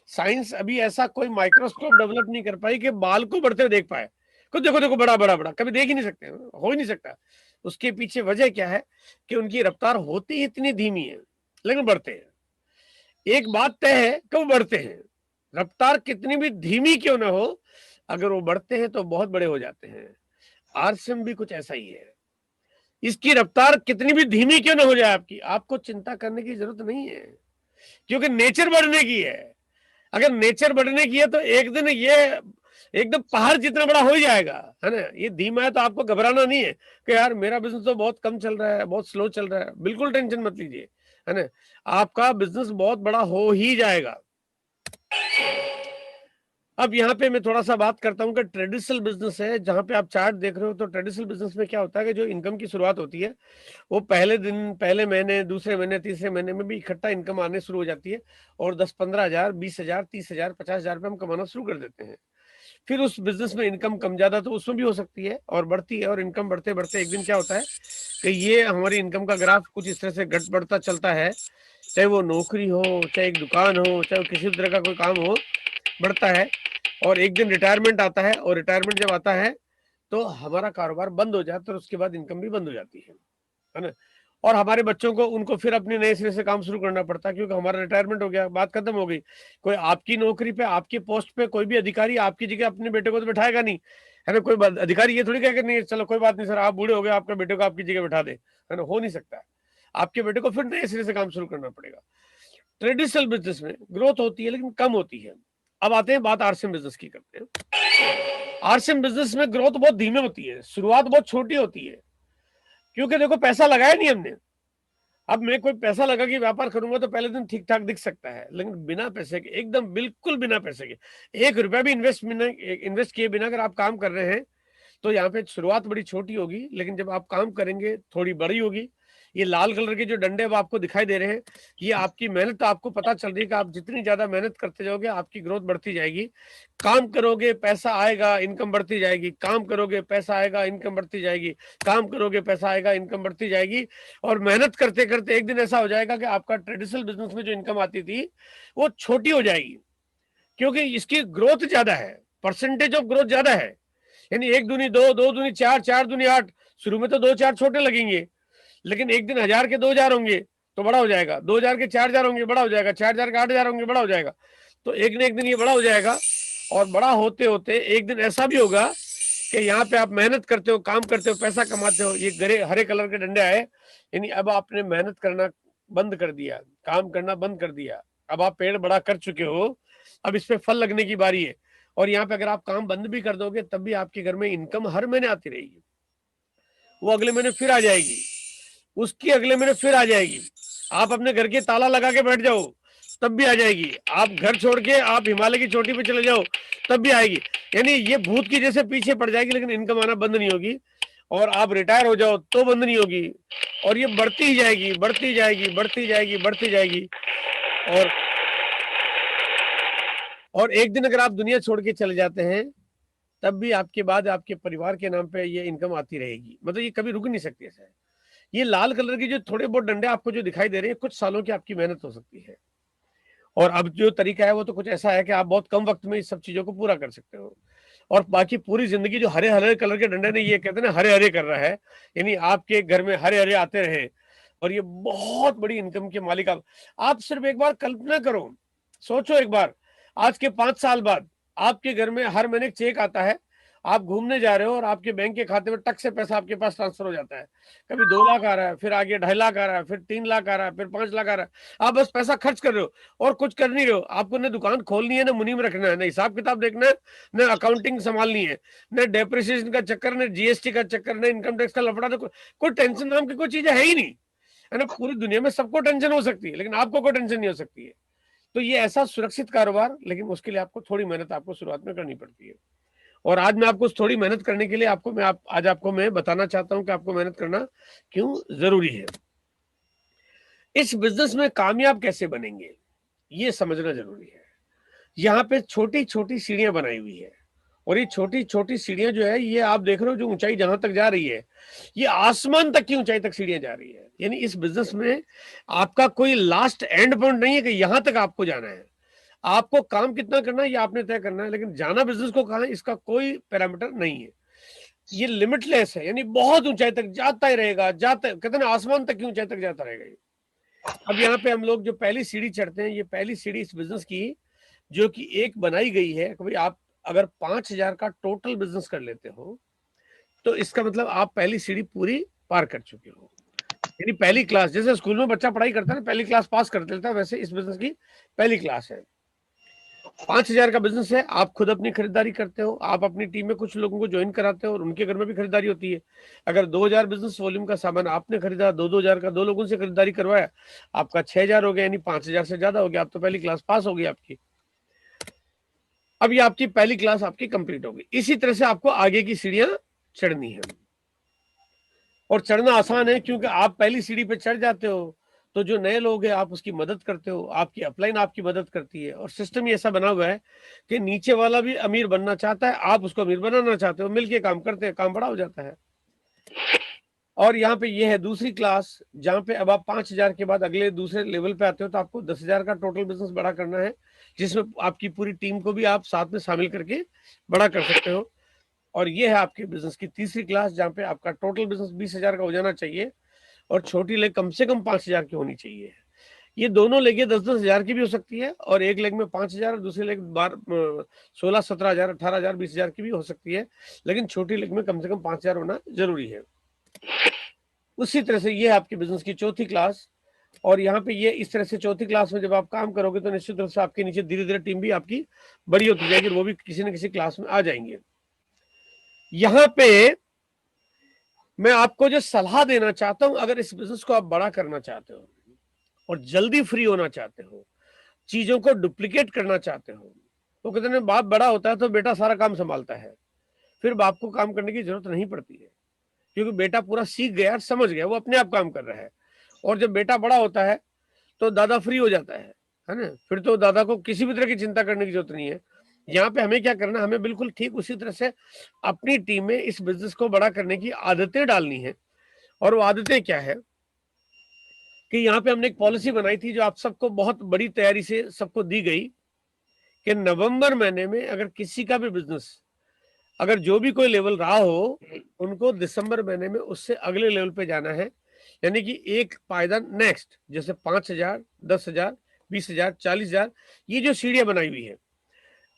साइंस अभी ऐसा कोई माइक्रोस्कोप डेवलप नहीं कर पाई कि बाल को बढ़ते हुए देख पाए। कुछ देखो देखो बड़ा बड़ा बड़ा, कभी देख ही नहीं सकते, हो ही नहीं सकता। उसके पीछे वजह क्या है कि उनकी रफ्तार होती ही इतनी धीमी है, लेकिन बढ़ते हैं। एक बात तय है कि वो बढ़ते हैं, रफ्तार कितनी भी धीमी क्यों ना हो, अगर वो बढ़ते हैं तो बहुत बड़े हो जाते हैं। आरसीएम भी कुछ ऐसा ही है, इसकी रफ्तार कितनी भी धीमी क्यों ना हो जाए आपकी, आपको चिंता करने की जरूरत नहीं है, क्योंकि नेचर बढ़ने की है। अगर नेचर बढ़ने की है तो एक दिन ये एकदम पहाड़ जितना बड़ा हो ही जाएगा, है ना। ये धीमा है तो आपको घबराना नहीं है कि यार मेरा बिजनेस तो बहुत कम चल रहा है, बहुत स्लो चल रहा है, बिल्कुल टेंशन मत लीजिए, है ना। आपका बिजनेस बहुत बड़ा हो ही जाएगा। अब यहाँ पे मैं थोड़ा सा बात करता हूँ कि ट्रेडिशनल बिजनेस है, जहाँ पे आप चार्ट देख रहे हो, तो ट्रेडिशनल बिजनेस में क्या होता है कि जो इनकम की शुरुआत होती है वो पहले दिन, पहले महीने, दूसरे महीने, तीसरे महीने में भी इकट्ठा इनकम आने शुरू हो जाती है और 10-15 हजार, 20 हजार, 30 हजार, 50 हजार रुपये हम कमाना शुरू कर देते हैं। फिर उस बिजनेस में इनकम कम ज्यादा तो उसमें भी हो सकती है और बढ़ती है, और इनकम बढ़ते बढ़ते एक दिन क्या होता है कि ये हमारी इनकम का ग्राफ कुछ इस तरह से घट बढ़ता चलता है, चाहे वो नौकरी हो, चाहे एक दुकान हो, चाहे किसी भी तरह का कोई काम हो, बढ़ता है। और एक दिन रिटायरमेंट आता है, और रिटायरमेंट जब आता है तो हमारा कारोबार बंद हो जाता है और उसके बाद इनकम भी बंद हो जाती है ना। और हमारे बच्चों को, उनको फिर अपने नए सिरे से काम शुरू करना पड़ता है, क्योंकि हमारा रिटायरमेंट हो गया, बात खत्म हो गई। कोई आपकी नौकरी पे, आपकी पोस्ट पे कोई भी अधिकारी आपकी जगह अपने बेटे को तो बैठाएगा नहीं, है ना। कोई अधिकारी ये थोड़ी कहेगा नहीं चलो कोई बात नहीं सर, आप बूढ़े हो गए, आपके बेटे को आपकी जगह बैठा दे, है ना, हो नहीं सकता है। आपके बेटे को फिर नए सिरे से काम शुरू करना पड़ेगा। ट्रेडिशनल बिजनेस में ग्रोथ होती है लेकिन कम होती है। अब आते हैं बात आरसीएम बिजनेस की करते हैं। आरसीएम बिजनेस में ग्रोथ बहुत धीमे होती है, शुरुआत बहुत छोटी होती है, क्योंकि देखो पैसा लगाया नहीं हमने। अब मैं कोई पैसा लगा के व्यापार करूंगा तो पहले दिन ठीक ठाक दिख सकता है, लेकिन बिना पैसे के, एकदम बिल्कुल बिना पैसे के, 1 रुपया भी इन्वेस्ट किए बिना अगर आप काम कर रहे हैं तो यहाँ पे शुरुआत बड़ी छोटी होगी, लेकिन जब आप काम करेंगे थोड़ी बड़ी होगी। ये लाल कलर के जो डंडे अब आपको दिखाई दे रहे हैं, ये आपकी मेहनत, तो आपको पता चल रही है कि आप जितनी ज्यादा मेहनत करते जाओगे आपकी ग्रोथ बढ़ती जाएगी। काम करोगे पैसा आएगा, इनकम बढ़ती जाएगी, काम करोगे पैसा आएगा, इनकम बढ़ती जाएगी, काम करोगे पैसा आएगा, इनकम बढ़ती जाएगी। और मेहनत करते करते एक दिन ऐसा हो जाएगा कि आपका ट्रेडिशनल बिजनेस में जो इनकम आती थी वो छोटी हो जाएगी, क्योंकि इसकी ग्रोथ ज्यादा है, परसेंटेज ऑफ ग्रोथ ज्यादा है। यानी 1 दूनी 2, 2 दूनी 4, 4 दूनी 8। शुरू में तो 2-4 छोटे लगेंगे, लेकिन एक दिन 1000 के 2000 होंगे तो बड़ा हो जाएगा, 2000 के 4000 होंगे बड़ा हो जाएगा, 4000 के 8000 होंगे बड़ा हो जाएगा। तो एक न एक दिन ये बड़ा हो जाएगा, और बड़ा होते होते एक दिन ऐसा भी होगा कि यहाँ पे आप मेहनत करते हो, काम करते हो, पैसा कमाते हो, ये गरे हरे कलर के डंडे आए, यानी अब आपने मेहनत करना बंद कर दिया, काम करना बंद कर दिया, अब आप पेड़ बड़ा कर चुके हो, अब इस पे फल लगने की बारी है। और यहाँ पे अगर आप काम बंद भी कर दोगे तब भी आपके घर में इनकम हर महीने आती रहेगी, वो अगले महीने फिर आ जाएगी, उसकी अगले महीने फिर आ जाएगी। आप अपने घर के ताला लगा के बैठ जाओ तब भी आ जाएगी, आप घर छोड़ के आप हिमालय की चोटी पे चले जाओ तब भी आएगी। यानी ये भूत की जैसे पीछे पड़ जाएगी, लेकिन इनकम आना बंद नहीं होगी। और आप रिटायर हो जाओ तो बंद नहीं होगी, और ये बढ़ती ही जाएगी, बढ़ती जाएगी, बढ़ती जाएगी, बढ़ती जाएगी। और एक दिन अगर आप दुनिया छोड़ के चले जाते हैं तब भी आपके बाद आपके परिवार के नाम पे ये इनकम आती रहेगी, मतलब ये कभी रुक नहीं सकती है। ये लाल कलर की जो थोड़े बहुत डंडे आपको जो दिखाई दे रहे हैं, कुछ सालों की आपकी मेहनत हो सकती है। और अब जो तरीका है वो तो कुछ ऐसा है कि आप बहुत कम वक्त में इस सब चीजों को पूरा कर सकते हो। और बाकी पूरी जिंदगी जो हरे हरे कलर के डंडे ने, ये कहते हैं ना हरे हरे कर रहा है, यानी आपके घर में हरे हरे आते रहे और ये बहुत बड़ी इनकम के मालिक आप सिर्फ एक बार कल्पना करो, सोचो एक बार, आज के 5 साल बाद आपके घर में हर महीने चेक आता है, आप घूमने जा रहे हो और आपके बैंक के खाते में टक से पैसा आपके पास ट्रांसफर हो जाता है। कभी 2 लाख आ रहा है, फिर आगे 2.5 लाख आ रहा है, फिर 3 लाख आ रहा है, फिर 5 लाख आ रहा है। आप बस पैसा खर्च कर रहे हो और कुछ कर नहीं रहे हो। आपको न दुकान खोलनी है, न मुनीम रखना है, न हिसाब किताब देखना है, न अकाउंटिंग संभालनी है, न डेप्रिसिएशन का चक्कर, न जीएसटी का चक्कर, न इनकम टैक्स का लफड़ा। तो कोई टेंशन नाम की कोई चीज है ही नहीं, है ना। पूरी दुनिया में सबको टेंशन हो सकती है, लेकिन आपको कोई टेंशन नहीं हो सकती है। तो ये ऐसा सुरक्षित कारोबार, लेकिन उसके लिए आपको थोड़ी मेहनत आपको शुरुआत में करनी पड़ती है। और आज मैं आपको थोड़ी मेहनत करने के लिए आज आपको मैं बताना चाहता हूं कि आपको मेहनत करना क्यों जरूरी है। इस बिजनेस में कामयाब कैसे बनेंगे ये समझना जरूरी है। यहाँ पे छोटी छोटी सीढ़ियां बनाई हुई है, और ये छोटी छोटी सीढ़ियां जो है, ये आप देख रहे हो जो ऊंचाई जहां तक जा रही है, ये आसमान तक की ऊंचाई तक सीढ़ियां जा रही है। यानी इस बिजनेस में आपका कोई लास्ट एंड पॉइंट नहीं है कि यहां तक आपको जाना है। आपको काम कितना करना है ये आपने तय करना है, लेकिन जाना बिजनेस को कहाँ है इसका कोई पैरामीटर नहीं है। ये लिमिटलेस है, यानी बहुत ऊंचाई तक जाता ही रहेगा, जाता, कहते हैं आसमान तक की ऊंचाई तक जाता रहेगा ये। अब यहाँ पे हम लोग जो पहली सीढ़ी चढ़ते हैं, ये पहली सीढ़ी इस बिजनेस की जो कि एक बनाई गई है कि भाई आप अगर 5000 का टोटल बिजनेस कर लेते हो तो इसका मतलब आप पहली सीढ़ी पूरी पार कर चुके हो। यानी पहली क्लास, जैसे स्कूल में बच्चा पढ़ाई करता है ना, पहली क्लास पास कर लेता है, वैसे इस बिजनेस की पहली क्लास है। 5000 का बिजनेस है, आप खुद अपनी खरीदारी करते हो, आप अपनी टीम में कुछ लोगों को ज्वाइन कराते हो और उनके घर में भी खरीदारी होती है। अगर 2000 बिजनेस वॉल्यूम का सामान आपने खरीदा, 2-2000 का 2 लोगों से खरीदारी करवाया, आपका 6000 हो गया, यानी 5000 से ज्यादा हो गया, आप तो पहली क्लास पास हो गई आपकी। अब ये आपकी पहली क्लास आपकी कंप्लीट होगी। इसी तरह से आपको आगे की सीढ़ियां चढ़नी है, और चढ़ना आसान है क्योंकि आप पहली सीढ़ी पे चढ़ जाते हो तो जो नए लोग हैं आप उसकी मदद करते हो, आपकी अपलाइन आपकी मदद करती है, और सिस्टम ही ऐसा बना हुआ है कि नीचे वाला भी अमीर बनना चाहता है, आप उसको अमीर बनाना चाहते हो, मिलके काम करते हैं, काम बड़ा हो जाता है। और यहाँ पे ये है दूसरी क्लास, जहाँ पे अब आप 5,000 के बाद अगले दूसरे लेवल पे आते हो तो आपको 10,000 का टोटल बिजनेस बड़ा करना है, जिसमें आपकी पूरी टीम को भी आप साथ में शामिल करके बड़ा कर सकते हो। और ये है आपके बिजनेस की तीसरी क्लास, जहाँ पे आपका टोटल बिजनेस 20,000 का हो जाना चाहिए, और छोटी लेग कम से कम 5,000 की होनी चाहिए। ये दोनों लेगे 10-10,000 की भी हो सकती है, और एक लेग में 5,000 और दूसरी लेग 16-17,000, 18,000, 20,000 की भी हो सकती है, लेकिन छोटी लेग में कम से कम 5,000 होना जरूरी है। उसी तरह से ये है आपके बिजनेस की चौथी क्लास। और यहाँ पे ये इस तरह से चौथी क्लास में जब आप काम करोगे तो निश्चित रूप से आपके नीचे धीरे धीरे टीम भी आपकी बड़ी होती जाएगी, और वो भी किसी न किसी क्लास में आ जाएंगे। यहाँ पे मैं आपको जो सलाह देना चाहता हूं, अगर इस बिजनेस को आप बड़ा करना चाहते हो और जल्दी फ्री होना चाहते हो, चीजों को डुप्लीकेट करना चाहते हो, तो कहते हैं बाप बड़ा होता है तो बेटा सारा काम संभालता है, फिर बाप को काम करने की जरूरत नहीं पड़ती है, क्योंकि बेटा पूरा सीख गया, समझ गया, वो अपने आप काम कर रहा है। और जब बेटा बड़ा होता है तो दादा फ्री हो जाता है ना, फिर तो दादा को किसी भी तरह की चिंता करने की जरूरत नहीं है। यहाँ पे हमें क्या करना है, हमें बिल्कुल ठीक उसी तरह से अपनी टीम में इस बिजनेस को बड़ा करने की आदतें डालनी है। और वो आदतें क्या है कि यहाँ पे हमने एक पॉलिसी बनाई थी जो आप सबको बहुत बड़ी तैयारी से सबको दी गई, कि नवंबर महीने में अगर किसी का भी बिजनेस, अगर जो भी कोई लेवल रहा हो, उनको दिसंबर महीने में उससे अगले लेवल पे जाना है। यानी कि एक पायदान नेक्स्ट, जैसे 5,000, 10,000, 20,000, 40,000, ये जो सीढ़ियां बनाई हुई है,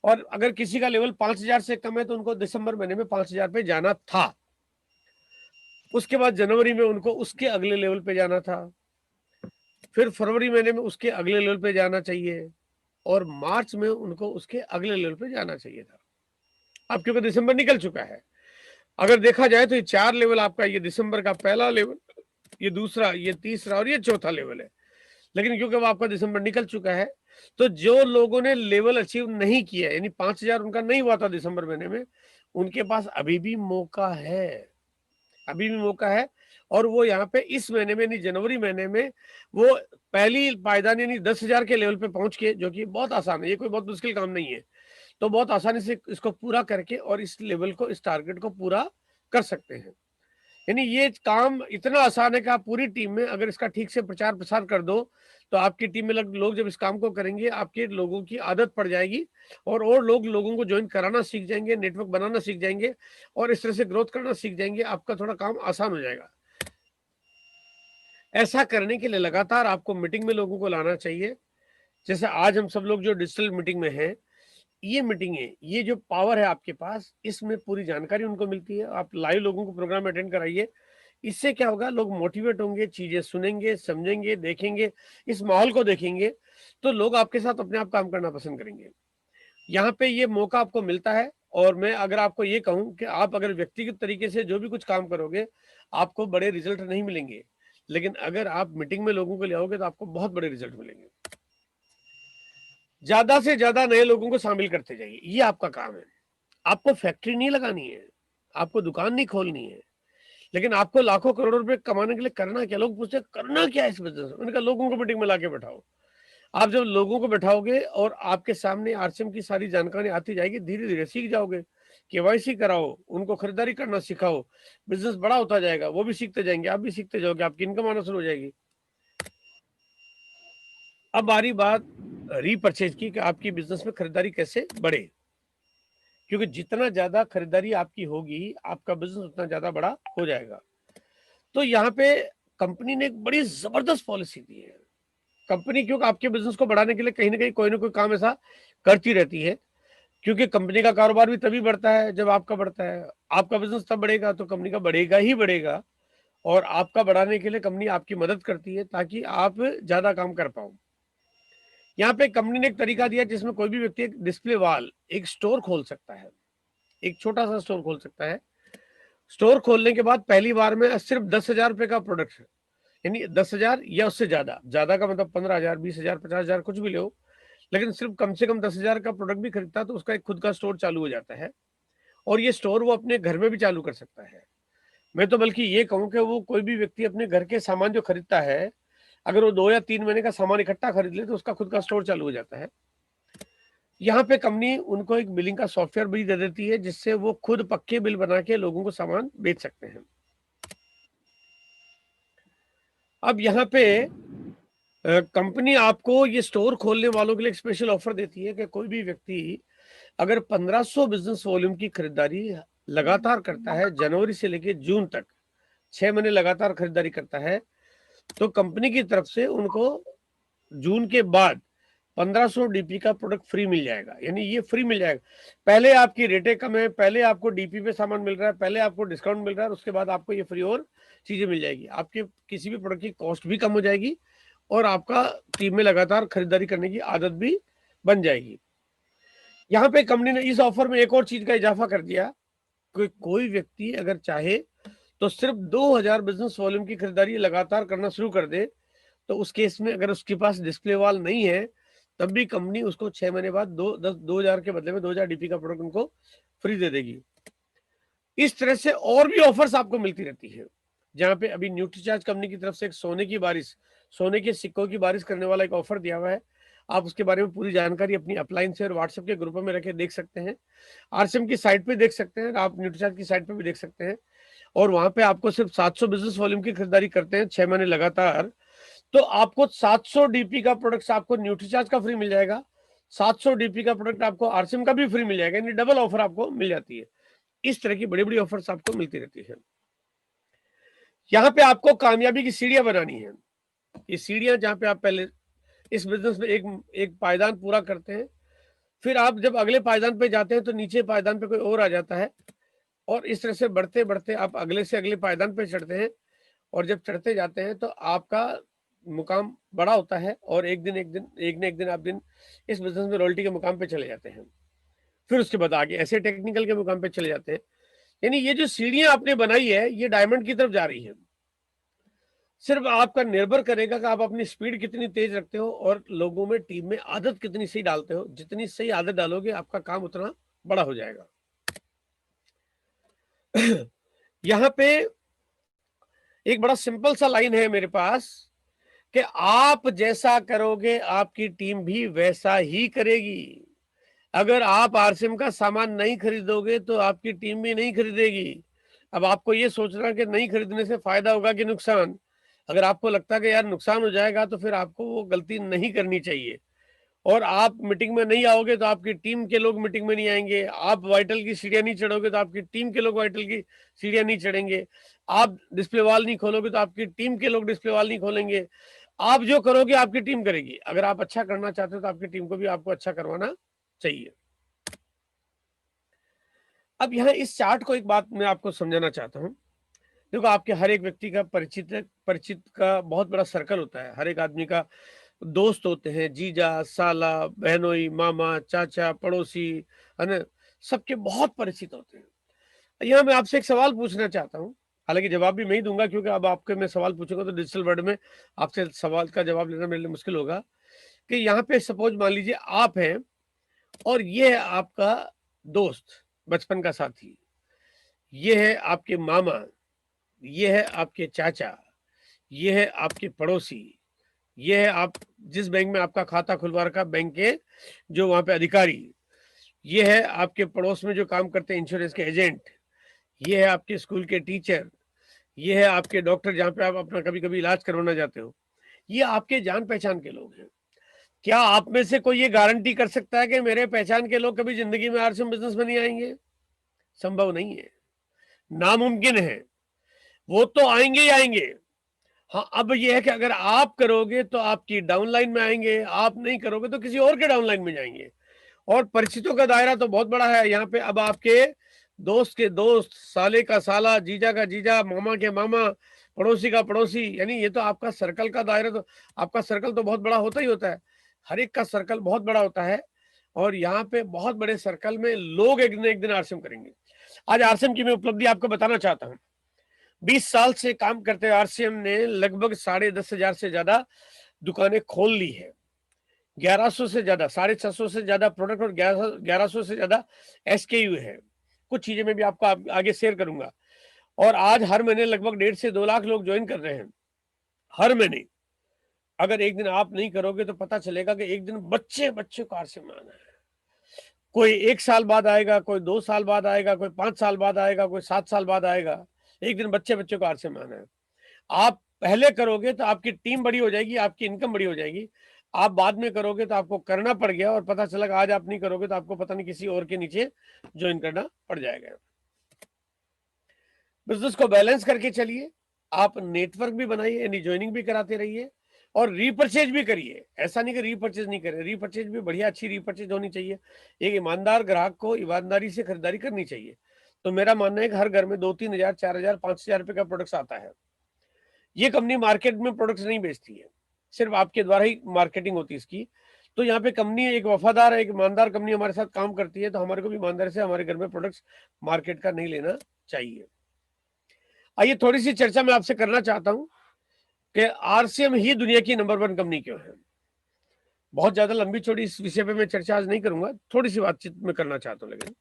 और अगर किसी का लेवल 5,000 से कम है तो उनको दिसंबर महीने में 5,000 पे जाना था। उसके बाद जनवरी में उनको उसके अगले लेवल पे जाना था, फिर फरवरी महीने में उसके अगले लेवल पे जाना चाहिए, और मार्च में उनको उसके अगले लेवल पे जाना चाहिए था। अब क्योंकि दिसंबर निकल चुका है, अगर देखा जाए तो ये 4 लेवल आपका, ये दिसंबर का पहला लेवल, ये दूसरा, ये तीसरा, और ये चौथा लेवल है। लेकिन क्योंकि अब आपका दिसंबर निकल चुका है, तो जो लोगों ने लेवल अचीव नहीं किया, यानी 5,000 उनका नहीं हुआ था दिसंबर महीने में, उनके पास अभी भी मौका है, अभी भी मौका है। और वो यहाँ पे इस महीने में, यानी जनवरी महीने में, वो पहली पायदान यानी 10,000 के लेवल पे पहुंच के, जो कि बहुत आसान है, ये कोई बहुत मुश्किल काम नहीं है, तो बहुत आसानी से इसको पूरा करके और इस लेवल को, इस टारगेट को पूरा कर सकते हैं। यानी ये काम इतना आसान है कि आप पूरी टीम में अगर इसका ठीक से प्रचार प्रसार कर दो, तो आपकी टीम में लोग जब इस काम को करेंगे, आपके लोगों की आदत पड़ जाएगी, और लोग लोगों को ज्वाइन कराना सीख जाएंगे, नेटवर्क बनाना सीख जाएंगे, और इस तरह से ग्रोथ करना सीख जाएंगे, आपका थोड़ा काम आसान हो जाएगा। ऐसा करने के लिए लगातार आपको मीटिंग में लोगों को लाना चाहिए। जैसे आज हम सब लोग जो डिजिटल मीटिंग में हैं, ये मीटिंग है, ये जो पावर है आपके पास, इसमें पूरी जानकारी उनको मिलती है। आप लाइव लोगों को प्रोग्राम अटेंड कराइए, इससे क्या होगा, लोग मोटिवेट होंगे, चीजें सुनेंगे, समझेंगे, देखेंगे, इस माहौल को देखेंगे, तो लोग आपके साथ अपने आप काम करना पसंद करेंगे। यहाँ पे ये मौका आपको मिलता है। और मैं अगर आपको ये कहूँ कि आप अगर व्यक्तिगत तरीके से जो भी कुछ काम करोगे, आपको बड़े रिजल्ट नहीं मिलेंगे, लेकिन अगर आप मीटिंग में लोगों को ले आओगे तो आपको बहुत बड़े रिजल्ट मिलेंगे। ज्यादा से ज्यादा नए लोगों को शामिल करते जाइए, ये आपका काम है। आपको फैक्ट्री नहीं लगानी है, आपको दुकान नहीं खोलनी है, लेकिन आपको लाखों करोड़ों रुपए कमाने के लिए करना क्या। लोग पूछते करना क्या है इस बिजनेस में, मैंने कहा लोगों को मीटिंग में लाके बैठाओ। आप जब लोगों को बैठाओगे और आपके सामने आरसीएम की सारी जानकारी आती जाएगी, धीरे धीरे सीख जाओगे। केवाईसी कराओ, उनको खरीदारी करना सिखाओ, बिजनेस बड़ा होता जाएगा, वो भी सीखते जाएंगे, आप भी सीखते जाओगे, आपकी इनकम आना शुरू हो जाएगी। अब बारी बात रीपरचेज की, कि आपकी बिजनेस में खरीदारी कैसे बढ़े, क्योंकि जितना ज्यादा खरीदारी आपकी होगी, आपका बिजनेस उतना ज्यादा बड़ा हो जाएगा। तो यहाँ पे कंपनी ने एक बड़ी जबरदस्त पॉलिसी दी है। कंपनी क्योंकि आपके बिजनेस को बढ़ाने के लिए कहीं ना कोई काम ऐसा करती रहती है, क्योंकि कंपनी का कारोबार भी तभी बढ़ता है जब आपका बढ़ता है। आपका बिजनेस तब बढ़ेगा तो कंपनी का बढ़ेगा ही बढ़ेगा, और आपका बढ़ाने के लिए कंपनी आपकी मदद करती है ताकि आप ज्यादा काम कर पाओ। यहाँ पे कंपनी ने एक तरीका दिया जिसमें कोई भी व्यक्ति एक डिस्प्ले वॉल, एक स्टोर खोल सकता है, एक छोटा सा स्टोर खोल सकता है। स्टोर खोलने के बाद पहली बार में सिर्फ 10,000 रुपए का प्रोडक्ट, यानी 10,000 या उससे ज्यादा, ज्यादा का मतलब 15,000, 20,000, 50,000, कुछ भी लो, लेकिन सिर्फ कम से कम 10,000 का प्रोडक्ट भी खरीदता है तो उसका एक खुद का स्टोर चालू हो जाता है, और ये स्टोर वो अपने घर में भी चालू कर सकता है। मैं तो बल्कि ये कहूँ कि वो कोई भी व्यक्ति अपने घर के सामान जो खरीदता है, अगर वो 2 या 3 महीने का सामान इकट्ठा खरीद ले तो उसका खुद का स्टोर चालू हो जाता है। यहाँ पे कंपनी उनको एक बिलिंग का सॉफ्टवेयर भी दे देती है, जिससे वो खुद पक्के बिल बना के लोगों को सामान बेच सकते हैं। अब यहाँ पे कंपनी आपको ये स्टोर खोलने वालों के लिए एक स्पेशल ऑफर देती है कि कोई भी व्यक्ति अगर 1500 बिजनेस वॉल्यूम की खरीदारी लगातार करता है, जनवरी से लेकर जून तक 6 महीने लगातार खरीदारी करता है, तो कंपनी की तरफ से उनको जून के बाद 1500 डीपी का प्रोडक्ट फ्री मिल जाएगा। यानी ये फ्री मिल जाएगा। पहले आपकी रेटें कम है, पहले आपको डीपी पे सामान मिल रहा है, पहले आपको डिस्काउंट मिल रहा है, उसके बाद आपको ये फ्री और चीजें मिल जाएगी। आपके किसी भी प्रोडक्ट की कॉस्ट भी कम हो जाएगी और आपका टीम में लगातार खरीदारी करने की आदत भी बन जाएगी। यहाँ पे कंपनी ने इस ऑफर में एक और चीज का इजाफा कर दिया कि कोई व्यक्ति अगर चाहे तो सिर्फ 2000 बिजनेस वॉल्यूम की खरीदारी लगातार करना शुरू कर दे, तो उस केस में अगर उसके पास डिस्प्ले वॉल नहीं है तब भी कंपनी उसको 6 महीने बाद 2000 के बदले में 2000 डीपी का प्रोडक्ट उनको फ्री दे देगी। इस तरह से और भी ऑफर्स आपको मिलती रहती है। जहां पे अभी न्यूट्रीचार्ज कंपनी की तरफ से एक सोने के सिक्कों की बारिश करने वाला एक ऑफर दिया हुआ है। आप उसके बारे में पूरी जानकारी अपनी अपलाइन से और व्हाट्सएप के ग्रुपों में रखे देख सकते हैं, आरसीएम की साइट पे देख सकते हैं, आप न्यूट्रीचार्ज की साइट पे भी देख सकते हैं। और वहां पे आपको सिर्फ 700 बिजनेस वॉल्यूम की खरीदारी करते हैं 6 महीने लगातार, तो आपको 700 डीपी का प्रोडक्ट आपको न्यूट्रीचार्ज का फ्री मिल जाएगा, 700 डीपी का प्रोडक्ट आपको आरसीएम का भी फ्री मिल जाएगा, यानी डबल ऑफर आपको मिल जाती है। इस तरह की बड़ी बड़ी ऑफर्स आपको मिलती रहती है। यहाँ पे आपको कामयाबी की सीढ़ियां बनानी है। ये सीढ़ियां जहां पे आप पहले इस बिजनेस में एक पायदान पूरा करते हैं, फिर आप जब अगले पायदान पे जाते हैं तो नीचे पायदान पे कोई और आ जाता है, और इस तरह से बढ़ते बढ़ते आप अगले से अगले पायदान पे चढ़ते हैं, और जब चढ़ते जाते हैं तो आपका मुकाम बड़ा होता है, और एक न एक दिन आप इस बिजनेस में रॉयल्टी के मुकाम पे चले जाते हैं। फिर उसके बाद आगे ऐसे टेक्निकल के मुकाम पे चले जाते हैं। यानी ये जो सीढ़ियां आपने बनाई है ये डायमंड की तरफ जा रही है। सिर्फ आपका निर्भर करेगा कि आप अपनी स्पीड कितनी तेज रखते हो और लोगों में, टीम में आदत कितनी सही डालते हो। जितनी सही आदत डालोगे आपका काम उतना बड़ा हो जाएगा। यहाँ पे एक बड़ा सिंपल सा लाइन है मेरे पास कि आप जैसा करोगे आपकी टीम भी वैसा ही करेगी। अगर आप आरसीएम का सामान नहीं खरीदोगे तो आपकी टीम भी नहीं खरीदेगी। अब आपको ये सोचना कि नहीं खरीदने से फायदा होगा कि नुकसान। अगर आपको लगता है कि यार नुकसान हो जाएगा तो फिर आपको वो गलती नहीं करनी चाहिए, और आप मीटिंग में नहीं आओगे तो आपकी टीम के लोग मीटिंग में नहीं आएंगे। आप वाइटल की सीढ़ियां नहीं चढ़ोगे तो आपकी टीम के लोग वाइटल की सीढ़ियां नहीं चढ़ेंगे। आप डिस्प्ले वॉल नहीं खोलोगे तो आपकी टीम के लोग डिस्प्ले वॉल नहीं खोलेंगे। आप जो करोगे आपकी टीम करेगी। अगर आप अच्छा करना चाहते हो तो आपकी टीम को भी आपको अच्छा करवाना चाहिए। अब यहाँ इस चार्ट को एक बात मैं आपको समझाना चाहता हूँ। देखो, आपके हर एक व्यक्ति का परिचित का बहुत बड़ा सर्कल होता है। हर एक आदमी का दोस्त होते हैं, जीजा, साला, बहनोई, मामा, चाचा, पड़ोसी, है ना, सबके बहुत परिचित होते हैं। यहाँ मैं आपसे एक सवाल पूछना चाहता हूँ, हालांकि जवाब भी मैं ही दूंगा, क्योंकि अब आपके मैं सवाल पूछूंगा तो डिजिटल वर्ल्ड में आपसे सवाल का जवाब लेना मेरे लिए मुश्किल होगा। कि यहाँ पे सपोज मान लीजिए आप हैं और ये है आपका दोस्त, बचपन का साथी, ये है आपके मामा, ये है आपके चाचा, ये है आपके पड़ोसी, ये है आप जिस बैंक में आपका खाता खुलवा रखा बैंक के जो वहां पे अधिकारी, ये है आपके पड़ोस में जो काम करते हैं इंश्योरेंस के एजेंट, ये है आपके स्कूल के टीचर, ये है आपके डॉक्टर जहाँ पे आप अपना कभी कभी इलाज करवाना जाते हो। ये आपके जान पहचान के लोग हैं। क्या आप में से कोई ये गारंटी कर सकता है कि मेरे पहचान के लोग कभी जिंदगी में आरसीएम बिजनेस में नहीं आएंगे? संभव नहीं है, नामुमकिन है। वो तो आएंगे ही आएंगे। हाँ, अब ये है कि अगर आप करोगे तो आपकी डाउनलाइन में आएंगे, आप नहीं करोगे तो किसी और के डाउनलाइन में जाएंगे। और परिचितों का दायरा तो बहुत बड़ा है यहाँ पे। अब आपके दोस्त के दोस्त, साले का साला, जीजा का जीजा, मामा के मामा, पड़ोसी का पड़ोसी, यानी ये तो आपका सर्कल का दायरा, तो आपका सर्कल तो बहुत बड़ा होता ही होता है। हर एक का सर्कल बहुत बड़ा होता है, और यहाँ पे बहुत बड़े सर्कल में लोग एक न एक दिन आरसीएम करेंगे। आज आरसीएम की मैं उपलब्धि आपको बताना चाहता हूँ। 20 साल से काम करते आरसीएम ने लगभग 10,500 से ज्यादा दुकानें खोल ली है। 1100 से ज्यादा, 650 से ज्यादा प्रोडक्ट और 1100 से ज्यादा SKU है। कुछ चीजें मैं भी आपको आगे शेयर करूंगा। और आज हर महीने लगभग 1.5 से 2 लाख लोग ज्वाइन कर रहे हैं हर महीने। अगर एक दिन आप नहीं करोगे तो पता चलेगा कि एक दिन बच्चे बच्चे कार से में आना है। कोई 1 साल बाद आएगा, कोई 2 साल बाद आएगा, कोई 5 साल बाद आएगा, कोई 7 साल बाद आएगा। एक दिन बच्चे बच्चे को आर से में आना है। आप पहले करोगे तो आपकी टीम बड़ी हो जाएगी, आपकी इनकम बड़ी हो जाएगी। आप बाद में करोगे तो आपको करना पड़ गया और पता चला आज आप नहीं करोगे तो आपको पता नहीं किसी और के नीचे ज्वाइन करना पड़ जाएगा। बिजनेस को बैलेंस करके चलिए। आप नेटवर्क भी बनाइए, यानी ज्वाइनिंग भी कराते रहिए और रीपरचेज भी करिए। ऐसा नहीं कि रीपरचेज नहीं करें, रीपरचेज भी बढ़िया अच्छी रीपरचेज होनी चाहिए। एक ईमानदार ग्राहक को ईमानदारी से खरीदारी करनी चाहिए। तो मेरा मानना है कि हर घर में 2-3 हजार, 4 हजार, 5 हजार रुपए का प्रोडक्ट्स आता है। ये कंपनी मार्केट में प्रोडक्ट्स नहीं बेचती है, सिर्फ आपके द्वारा ही मार्केटिंग होती है इसकी। तो यहाँ पे कंपनी एक वफादार, एक ईमानदार कंपनी हमारे साथ काम करती है, तो हमारे को भी ईमानदारी से हमारे घर में प्रोडक्ट्स मार्केट का नहीं लेना चाहिए। आइए थोड़ी सी चर्चा मैं आपसे करना चाहता हूं कि RCM ही दुनिया की नंबर 1 कंपनी क्यों है। बहुत ज्यादा लंबी चौड़ी इस विषय पे मैं चर्चा आज नहीं करूंगा, थोड़ी सी बातचीत मैं करना चाहता हूं। लेकिन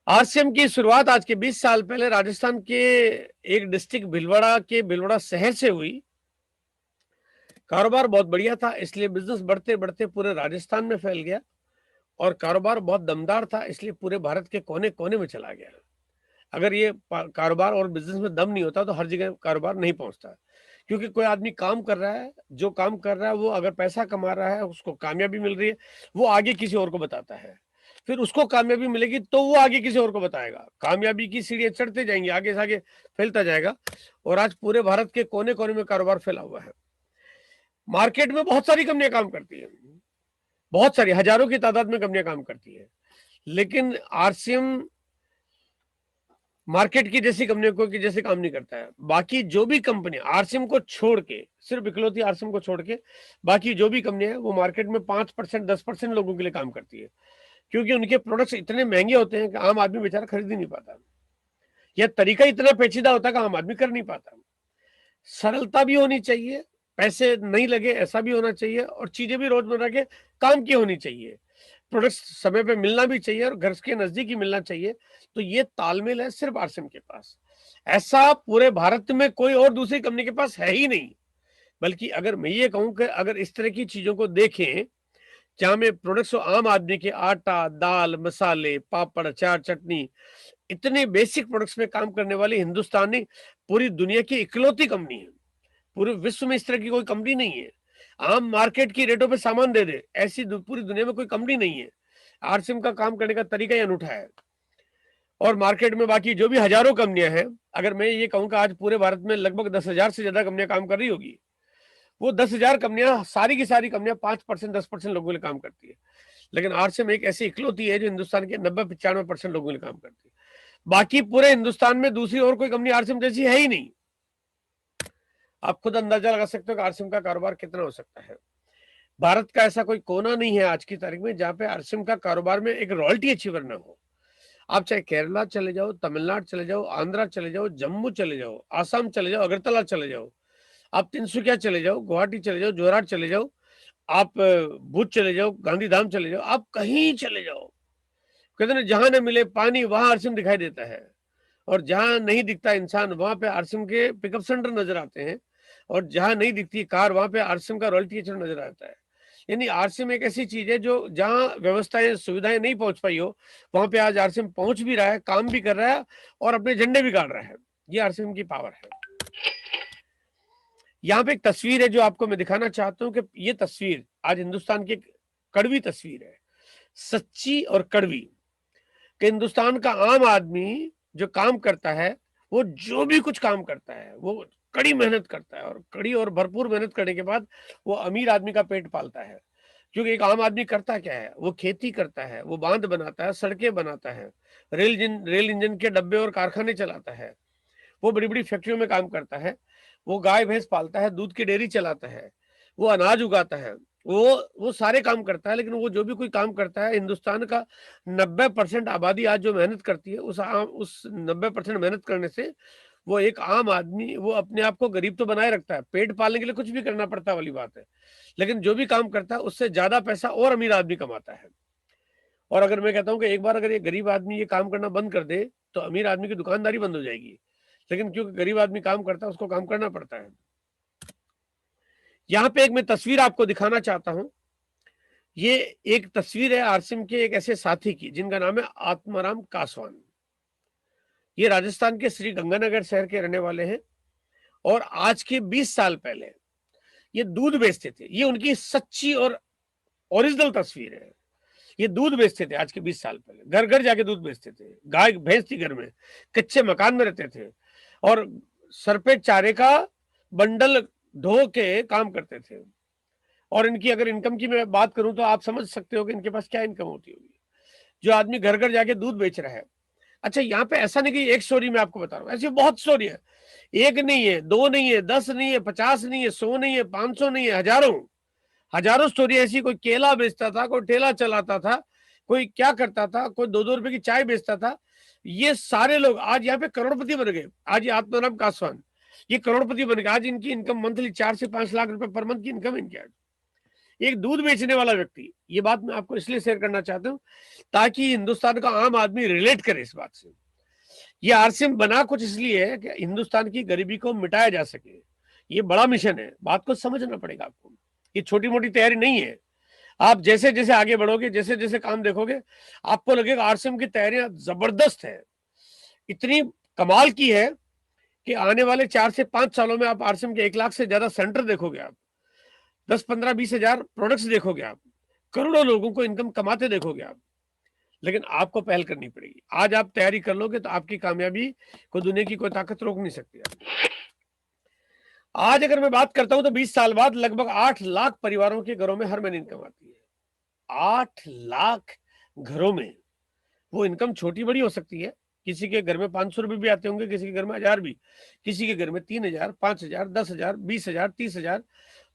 RCM की शुरुआत आज के 20 साल पहले राजस्थान के एक डिस्ट्रिक्ट भीलवाड़ा के भीलवाड़ा शहर से हुई। कारोबार बहुत बढ़िया था, इसलिए बिजनेस बढ़ते बढ़ते पूरे राजस्थान में फैल गया और कारोबार बहुत दमदार था, इसलिए पूरे भारत के कोने कोने में चला गया। अगर ये कारोबार और बिजनेस में दम नहीं होता तो हर जगह कारोबार नहीं पहुंचता। क्योंकि कोई आदमी काम कर रहा है, जो काम कर रहा है वो अगर पैसा कमा रहा है, उसको कामयाबी मिल रही है, वो आगे किसी और को बताता है। फिर उसको कामयाबी मिलेगी तो वो आगे किसी और को बताएगा। कामयाबी की सीढ़ियां चढ़ते जाएंगे, आगे से आगे फैलता जाएगा। और आज पूरे भारत के कोने कोने में कारोबार फैला हुआ है। मार्केट में बहुत सारी कंपनियां काम करती है, बहुत सारी, हजारों की तादाद में कंपनियां काम करती है। लेकिन RCM मार्केट की जैसी कंपनियों को की जैसे काम नहीं करता है। बाकी जो भी कंपनी RCM को छोड़ के, सिर्फ इकलौती RCM को छोड़ के बाकी जो भी कंपनी है वो मार्केट में 5%, 10% लोगों के लिए काम करती है। क्योंकि उनके प्रोडक्ट्स इतने महंगे होते हैं कि आम आदमी बेचारा खरीद ही नहीं पाता, यह तरीका इतना पेचीदा होता है कि आम आदमी कर नहीं पाता। सरलता भी होनी चाहिए, पैसे नहीं लगे ऐसा भी होना चाहिए, और चीजें भी रोजमर्रा के काम की होनी चाहिए। प्रोडक्ट्स समय पे मिलना भी चाहिए और घर के नजदीक ही मिलना चाहिए। तो ये तालमेल है सिर्फ RCM के पास। ऐसा पूरे भारत में कोई और दूसरी कंपनी के पास है ही नहीं। बल्कि अगर मैं ये कहूं कि अगर इस तरह की चीजों को देखें जहां में प्रोडक्ट्स आम आदमी के आटा, दाल, मसाले, पापड़, अचार, चटनी, इतने बेसिक प्रोडक्ट्स में काम करने वाली हिंदुस्तानी पूरी दुनिया की इकलौती कंपनी है। पूरे विश्व में इस तरह की कोई कंपनी नहीं है। आम मार्केट की रेटों पे सामान दे दे, ऐसी पूरी दुनिया में कोई कंपनी नहीं है। RCM का काम करने का तरीका ही अनूठा है। और मार्केट में बाकी जो भी हजारों कंपनियां हैं, अगर मैं ये कहूं कि आज पूरे भारत में लगभग 10,000 से ज्यादा कंपनियां काम कर रही होगी, वो 10,000 कंपनियां, सारी की सारी कंपनियां 5%, 10% लोगों के लिए काम करती है। लेकिन RCM एक ऐसी इकलौती है जो हिंदुस्तान के 90-95% लोगों के लिए काम करती है। बाकी पूरे हिंदुस्तान में दूसरी और कोई कंपनी RCM जैसी है ही नहीं। आप खुद अंदाजा लगा सकते हो कि RCM का कारोबार कितना हो सकता है। भारत का ऐसा कोई कोना नहीं है आज की तारीख में जहां पे RCM का कारोबार में एक रॉयल्टी अचीवर ना हो। आप चाहे केरला चले जाओ, तमिलनाडु चले जाओ, आंध्रा चले जाओ, जम्मू चले जाओ, आसाम चले जाओ, अगरतला चले जाओ, आप तिनसुकिया चले जाओ, गुवाहाटी चले जाओ, जोरहाट चले जाओ, आप भूज चले जाओ, गांधीधाम चले जाओ, आप कहीं चले जाओ, कहते ना जहां न मिले पानी वहां RCM दिखाई देता है। और जहां नहीं दिखता इंसान वहां पे RCM के पिकअप सेंटर नजर आते हैं, और जहां नहीं दिखती कार वहां पे RCM का रॉयल्टी एजेंट नजर आता है। यानी RCM एक ऐसी चीज है जो जहां व्यवस्थाएं, सुविधाएं नहीं पहुंच पाई हो, वहां पे आज RCM पहुंच भी रहा है, काम भी कर रहा है और अपने झंडे भी गाड़ रहा है। ये RCM की पावर है। यहाँ पे एक तस्वीर है जो आपको मैं दिखाना चाहता हूँ कि ये तस्वीर आज हिंदुस्तान की कड़वी तस्वीर है, सच्ची और कड़वी, कि हिंदुस्तान का आम आदमी जो काम करता है, वो जो भी कुछ काम करता है वो कड़ी मेहनत करता है, और कड़ी और भरपूर मेहनत करने के बाद वो अमीर आदमी का पेट पालता है। क्योंकि एक आम आदमी करता क्या है, वो खेती करता है, वो बांध बनाता है, सड़कें बनाता है, रेल इंजन के डब्बे और कारखाने चलाता है, वो बड़ी बड़ी फैक्ट्रियों में काम करता है, वो गाय भैंस पालता है, दूध की डेयरी चलाता है, वो अनाज उगाता है, वो सारे काम करता है। लेकिन वो जो भी कोई काम करता है, हिंदुस्तान का 90% आबादी आज जो मेहनत करती है, उस 90% मेहनत करने से वो एक आम आदमी वो अपने आप को गरीब तो बनाए रखता है, पेट पालने के लिए कुछ भी करना पड़ता है वाली बात है, लेकिन जो भी काम करता है उससे ज्यादा पैसा और अमीर आदमी कमाता है। और अगर मैं कहता हूँ कि एक बार अगर ये गरीब आदमी ये काम करना बंद कर दे तो अमीर आदमी की दुकानदारी बंद हो जाएगी, लेकिन क्योंकि गरीब आदमी काम करता है उसको काम करना पड़ता है। यहाँ पे एक मैं तस्वीर आपको दिखाना चाहता हूँ। ये एक तस्वीर है आरसीएम के एक ऐसे साथी की जिनका नाम है आत्माराम कासवान। ये राजस्थान के श्री गंगानगर शहर के रहने वाले हैं और आज के 20 साल पहले ये दूध बेचते थे। ये उनकी सच्ची और ओरिजिनल तस्वीर है। ये दूध बेचते थे आज के 20 साल पहले, घर घर जाके दूध बेचते थे, गाय भैंस थी घर में, कच्चे मकान में रहते थे और सर पे चारे का बंडल ढो के काम करते थे। और इनकी अगर इनकम की मैं बात करूं तो आप समझ सकते हो कि इनके पास क्या इनकम होती होगी, जो आदमी घर घर जाके दूध बेच रहा है। अच्छा, यहाँ पे ऐसा नहीं कि एक स्टोरी मैं आपको बता रहा हूँ, ऐसी बहुत स्टोरी है। एक नहीं है, दो नहीं है, 10 नहीं है, 50 नहीं है, 100 नहीं है, 500 नहीं है, हजारों हजारों स्टोरी ऐसी। कोई केला बेचता था, कोई ठेला चलाता था, कोई क्या करता था, कोई 2-2 रुपए की चाय बेचता था। ये सारे लोग आज यहाँ पे करोड़पति बन गए। आज ये आत्माराम कासवान ये करोड़पति बन गए। आज इनकी इनकम मंथली 4 से 5 लाख रुपए पर मंथ की इनकम इनकी। एक दूध बेचने वाला व्यक्ति, ये बात मैं आपको इसलिए शेयर करना चाहता हूँ ताकि हिंदुस्तान का आम आदमी रिलेट करे इस बात से। ये आरसीएम बना कुछ इसलिए है कि हिंदुस्तान की गरीबी को मिटाया जा सके। ये बड़ा मिशन है, बात को समझना पड़ेगा आपको। ये छोटी मोटी तैयारी नहीं है। आप जैसे जैसे आगे बढ़ोगे, जैसे जैसे काम देखोगे, आपको लगेगा आरसीएम की तैयारियां जबरदस्त है, इतनी कमाल की है कि आने वाले 4 से 5 सालों में आप आरसीएम के 1 लाख से ज्यादा सेंटर देखोगे, आप 10, 15, 20 हजार प्रोडक्ट्स देखोगे, आप करोड़ों लोगों को इनकम कमाते देखोगे आप। लेकिन आपको पहल करनी पड़ेगी। आज आप तैयारी कर लोगे तो आपकी कामयाबी को दुनिया की कोई ताकत रोक नहीं सकती। आज अगर मैं बात करता हूं तो 20 साल बाद लगभग 8 लाख परिवारों के घरों में हर महीने इनकम आती है। 8 लाख घरों में। वो इनकम छोटी बड़ी हो सकती है, किसी के घर में 500 रुपए भी आते होंगे, किसी के घर में 1000 भी, किसी के घर में 3000, 5000, 10,000, 20,000, 30,000,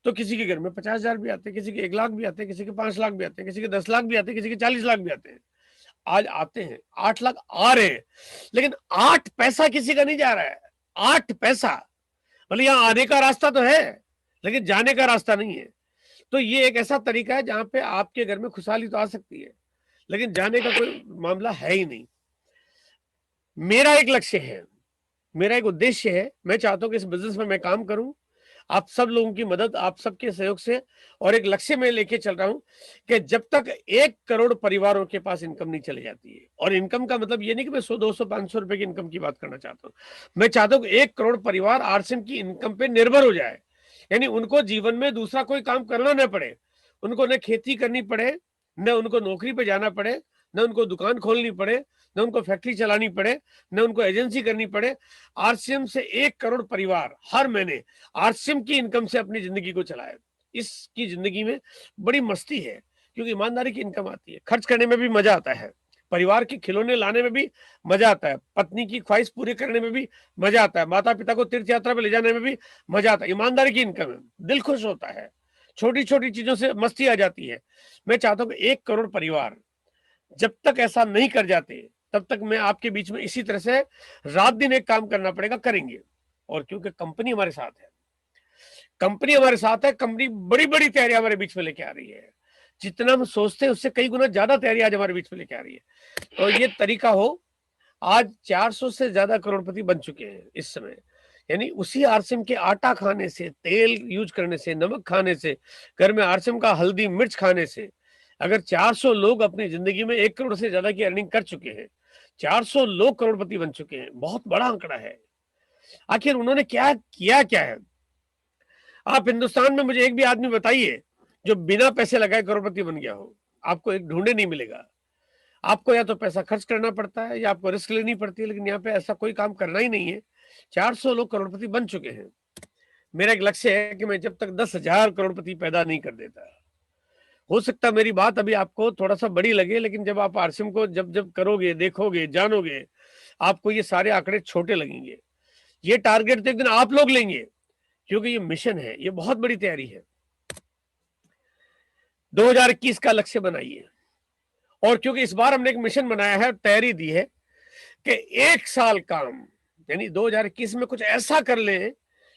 तो किसी के घर में 50,000 भी आते हैं, किसी के 1 लाख भी आते हैं, किसी के 5 लाख भी आते हैं, किसी के 10 लाख भी आते हैं, किसी के 40 लाख भी आते हैं। आज आते हैं, 8 लाख आ रहे हैं, लेकिन 8 पैसा किसी का नहीं जा रहा है। 8 पैसा मतलब यहाँ आने का रास्ता तो है, लेकिन जाने का रास्ता नहीं है। तो ये एक ऐसा तरीका है जहां पे आपके घर में खुशहाली तो आ सकती है, लेकिन जाने का कोई मामला है ही नहीं। मेरा एक लक्ष्य है, मेरा एक उद्देश्य है। मैं चाहता हूं कि इस बिजनेस में मैं काम करूं, आप सब लोगों की मदद, आप सबके सहयोग से। और एक लक्ष्य में लेके चल रहा हूं कि जब तक 1 करोड़ परिवारों के पास इनकम नहीं चली जाती है, और इनकम का मतलब ये नहीं कि मैं 100, 200, 500 रुपए की इनकम की बात करना चाहता हूं। मैं चाहता हूं कि 1 करोड़ परिवार आरसीएम की इनकम पे निर्भर हो जाए। यानी उनको जीवन में दूसरा कोई काम करना न पड़े, उनको न खेती करनी पड़े, न उनको नौकरी पे जाना पड़े, न उनको दुकान खोलनी पड़े, न उनको फैक्ट्री चलानी पड़े, न उनको एजेंसी करनी पड़े। आरसीएम से 1 करोड़ परिवार हर महीने आरसीएम की इनकम से अपनी जिंदगी को चलाए। इसकी जिंदगी में बड़ी मस्ती है, क्योंकि ईमानदारी की इनकम आती है, खर्च करने में भी मजा आता है, परिवार के खिलौने लाने में भी मजा आता है, पत्नी की ख्वाहिश पूरी करने में भी मजा आता है, माता पिता को तीर्थ यात्रा पे ले जाने में भी मजा आता है। ईमानदारी की इनकम है, दिल खुश होता है, छोटी छोटी चीजों से मस्ती आ जाती है। मैं चाहता हूँ कि 1 करोड़ परिवार जब तक ऐसा नहीं कर जाते, तब तक मैं आपके बीच में इसी तरह से रात दिन एक काम करना पड़ेगा, करेंगे। और क्योंकि कंपनी हमारे साथ है, कंपनी हमारे साथ है, कंपनी बड़ी बड़ी तैयारी हमारे बीच में लेके आ रही है। जितना हम सोचते हैं उससे कई गुना ज्यादा तैयारी आज हमारे बीच में लेके आ रही है। तो ये तरीका हो, आज 400 से ज्यादा करोड़पति बन चुके हैं इस समय। यानी उसी आरसीएम के आटा खाने से, तेल यूज करने से, नमक खाने से, घर में आरसीएम का हल्दी मिर्च खाने से, अगर 400 लोग अपनी जिंदगी में 1 करोड़ से ज्यादा की अर्निंग कर चुके हैं, 400 लोग करोड़पति बन चुके हैं, बहुत बड़ा आंकड़ा है। आखिर उन्होंने क्या किया, क्या है? आप हिंदुस्तान में मुझे एक भी आदमी बताइए जो बिना पैसे लगाए करोड़पति बन गया हो। आपको एक ढूंढे नहीं मिलेगा। आपको या तो पैसा खर्च करना पड़ता है या आपको रिस्क लेनी पड़ती है, लेकिन यहाँ पे ऐसा कोई काम करना ही नहीं है। 400 लोग करोड़पति बन चुके हैं। मेरा एक लक्ष्य है कि मैं जब तक 10,000 करोड़पति पैदा नहीं कर देता, हो सकता मेरी बात अभी आपको थोड़ा सा बड़ी लगे, लेकिन जब आप आरसीएम को जब जब करोगे, देखोगे, जानोगे, आपको ये सारे आंकड़े छोटे लगेंगे। ये टारगेट तो एक दिन आप लोग लेंगे, क्योंकि ये मिशन है, ये बहुत बड़ी तैयारी है। 2021 का लक्ष्य बनाइए। और क्योंकि इस बार हमने एक मिशन बनाया है, तैयारी दी है कि 1 साल काम, यानी 2021 में कुछ ऐसा कर लें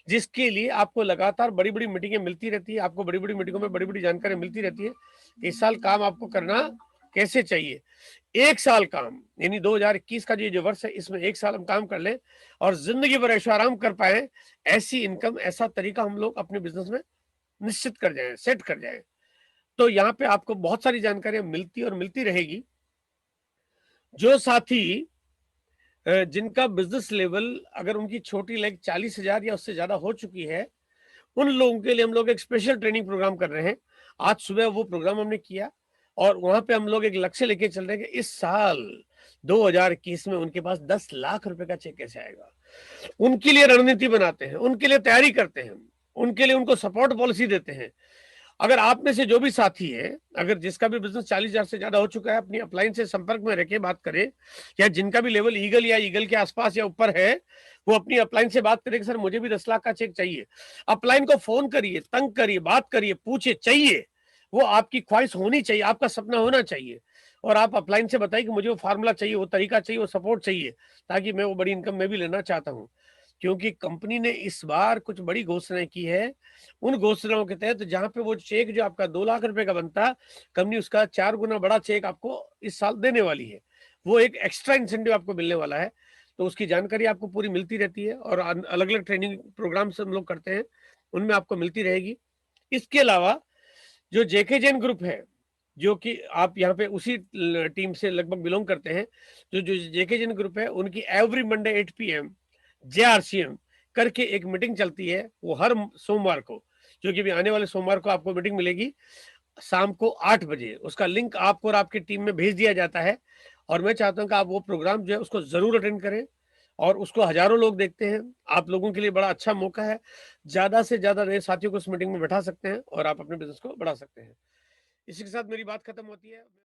जिसके लिए आपको लगातार बड़ी-बड़ी मीटिंगें मिलती रहती है, आपको बड़ी-बड़ी मीटिंगों में बड़ी-बड़ी जानकारी मिलती रहती है कि इस साल काम आपको करना कैसे चाहिए। 1 साल काम यानी 2021 का जो वर्ष है इसमें 1 साल हम काम कर लें और ज़िंदगी भर ऐशो-आराम कर पाएँ, ऐसी इनकम, ऐसा तरीका हम लोग अपने बिज़नेस में निश्चित कर जाएँ, सेट कर जाएँ। तो यहाँ पे आपको बहुत सारी जानकारियाँ मिलती और मिलती रहेगी। जो साथी जिनका बिज़नेस लेवल अगर उनकी छोटी लाइक 40,000 या उससे ज़्यादा हो चुकी है, उन लोगों के लिए हम लोग एक स्पेशल ट्रेनिंग प्रोग्राम कर रहे हैं। आज सुबह वो प्रोग्राम हमने किया और वहाँ पे हम लोग एक लक्ष्य लेके चल रहे हैं कि इस साल 2021 में उनके पास 10 लाख रुपए का चेक कैसे आएगा। उनके लिए रणनीति बनाते हैं, उनके लिए तैयारी करते हैं, उनके लिए उनको सपोर्ट पॉलिसी देते हैं। अगर आप में से जो भी साथी है, अगर जिसका भी बिज़नेस 40,000 से ज़्यादा हो चुका है, अपनी अपलाइन से संपर्क में रह के बात करे या जिनका भी लेवल ईगल या ईगल के आसपास या ऊपर है, वो अपनी अपलाइन से बात करे कि सर मुझे भी 10 लाख का चेक चाहिए। अपलाइन को फ़ोन करिए, तंग करिए, बात करिए, पूछिए, चाहिए। वो आपकी ख्वाहिश होनी चाहिए, आपका सपना होना चाहिए और आप अपलाइन से बताइए कि मुझे वो फ़ॉर्मूला चाहिए, वो तरीका चाहिए, वो सपोर्ट चाहिए, ताकि मैं वो बड़ी इनकम मैं भी लेना चाहता हूँ। क्योंकि कंपनी ने इस बार कुछ बड़ी घोषणाएँ की है। उन घोषणाओं के तहत जहाँ पे वो चेक जो आपका 2 लाख रुपए का बनता, कंपनी उसका 4 गुना बड़ा चेक आपको इस साल देने वाली है। वो एक एक्स्ट्रा इंसेंटिव आपको मिलने वाला है। तो उसकी जानकारी आपको पूरी मिलती रहती है और अलग-अलग ट्रेनिंग प्रोग्राम्स हम लोग करते हैं, उनमें आपको मिलती रहेगी। इसके अलावा जो जेके जैन ग्रुप है, जो कि आप यहाँ पे उसी टीम से लगभग बिलोंग करते हैं, जो जो जेके जैन ग्रुप है, उनकी एवरी मंडे 8 पीएम जेआरसीएम करके एक मीटिंग चलती है, वो हर सोमवार को, जो कि अभी आने वाले सोमवार को आपको मीटिंग मिलेगी, शाम को 8 बजे। उसका लिंक आपको और आपकी टीम में भेज दिया जाता है और मैं चाहता हूँ कि आप वो प्रोग्राम जो है उसको ज़रूर अटेंड करें और उसको हज़ारों लोग देखते हैं। आप लोगों के लिए बड़ा अच्छा मौका है। ज़्यादा से ज़्यादा नए साथियों को उस मीटिंग में बैठा सकते हैं और आप अपने बिज़नेस को बढ़ा सकते हैं। इसी के साथ मेरी बात खत्म होती है।